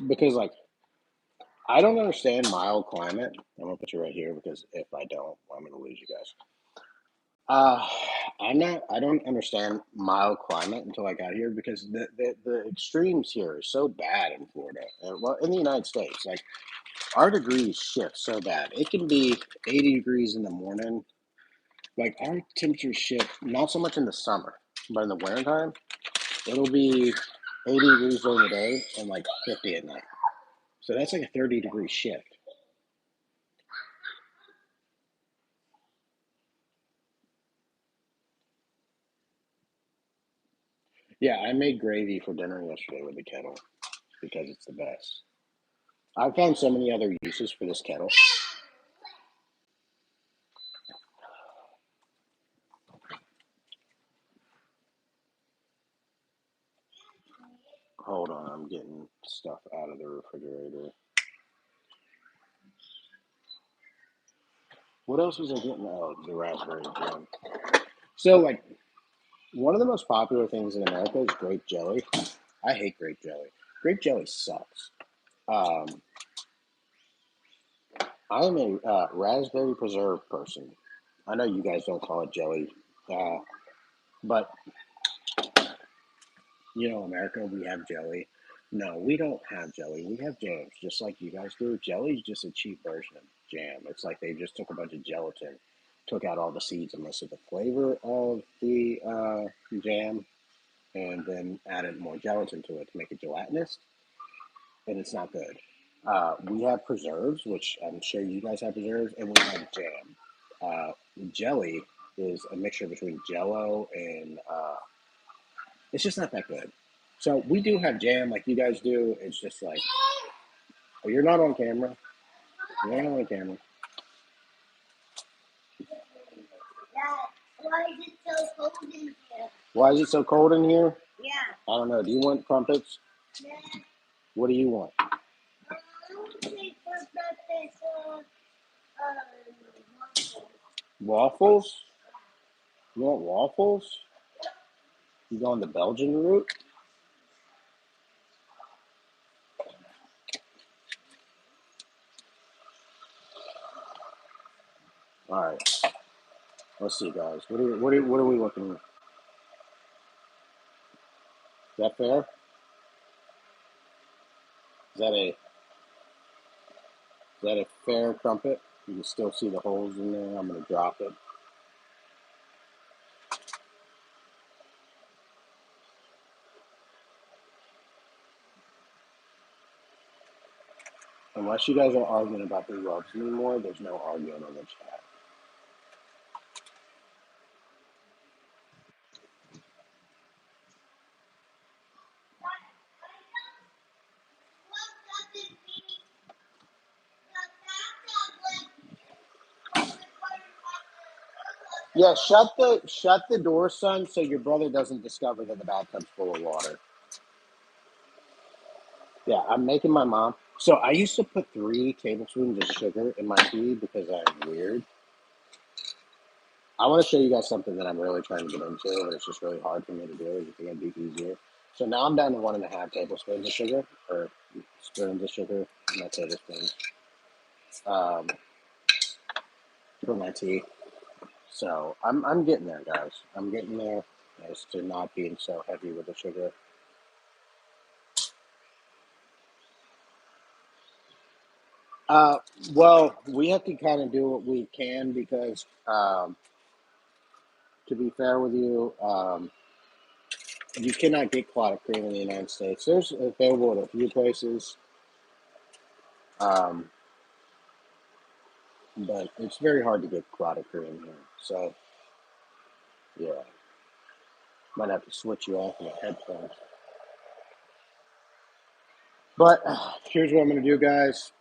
because like I don't understand mild climate. I'm gonna put you right here because if I don't, I'm gonna lose you guys. Uh, I'm not. I don't understand mild climate until I got here because the extremes here are so bad in Florida. Well, in the United States, like our degrees shift so bad. It can be 80 degrees in the morning. Like our temperatures shift not so much in the summer, but in the wintertime, it'll be 80 degrees during the day and like 50 at night. So that's like a 30-degree shift. Yeah, I made gravy for dinner yesterday with the kettle because it's the best. I found so many other uses for this kettle. Hold on, I'm getting stuff out of the refrigerator. What else was I getting? Oh, the raspberry jam. So, like, one of the most popular things in America is grape jelly. I hate grape jelly. Grape jelly sucks. Um, I am a raspberry preserve person. I know you guys don't call it jelly, uh, but you know, America, we have jelly. No, we don't have jelly. We have jams, just like you guys do. Jelly is just a cheap version of jam. It's like they just took a bunch of gelatin, took out all the seeds and most of the flavor of the jam, and then added more gelatin to it to make it gelatinous, and it's not good. We have preserves, which I'm sure you guys have preserves, and we have jam. Uh, Jelly is a mixture between Jello and it's just not that good. So we do have jam like you guys do. It's just like, oh, you're not on camera. You're not on camera. Why is it so cold in here? Why is it so cold in here? Yeah. I don't know. Do you want crumpets? Yeah. What do you want? I want to take waffles. You want waffles? You going the Belgian route? All right. Let's see, guys. What are we looking at? Is that fair? Is that a fair crumpet? You can still see the holes in there. I'm gonna drop it. Unless you guys are arguing about the rubs anymore, there's no arguing on the chat. Yeah, shut the door, son, so your brother doesn't discover that the bathtub's full of water. Yeah, I'm making my mom. So I used to put 3 tablespoons of sugar in my tea because I'm weird. I want to show you guys something that I'm really trying to get into, and it's just really hard for me to do. You think it'd be easier? So now I'm down to 1.5 tablespoons of sugar, or spoons of sugar, not tablespoons, um, for my tea. So I'm getting there, guys. I'm getting there as to not being so heavy with the sugar. Uh, well, we have to kind of do what we can because, to be fair with you, you cannot get clotted cream in the United States. There's available at a few places, um, but it's very hard to get clotted cream here. So, yeah, might have to switch you off with headphones. But here's what I'm going to do, guys.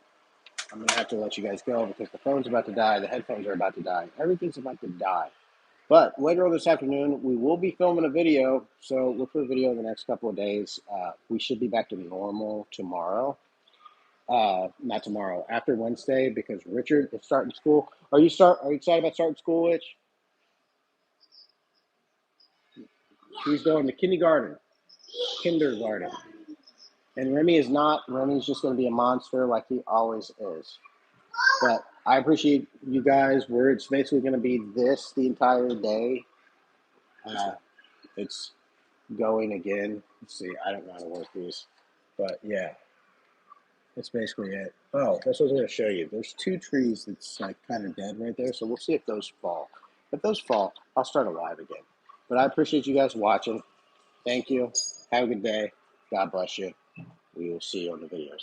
I'm going to have to let you guys go because the phone's about to die. The headphones are about to die. Everything's about to die. But later on this afternoon, we will be filming a video. So look for a video in the next couple of days. We should be back to normal tomorrow. Not tomorrow, after Wednesday, because Richard is starting school. Are you excited about starting school, Rich? He's going to kindergarten. And Remy is not. Remy's just going to be a monster like he always is. But I appreciate you guys. It's basically going to be this the entire day. Uh, it's going again. Let's see. I don't know how to work these. But yeah, that's basically it. Oh, that's what I was going to show you. There's two trees that's like kind of dead right there. So we'll see if those fall. If those fall, I'll start a live again. But I appreciate you guys watching. Thank you. Have a good day. God bless you. We will see you on the videos.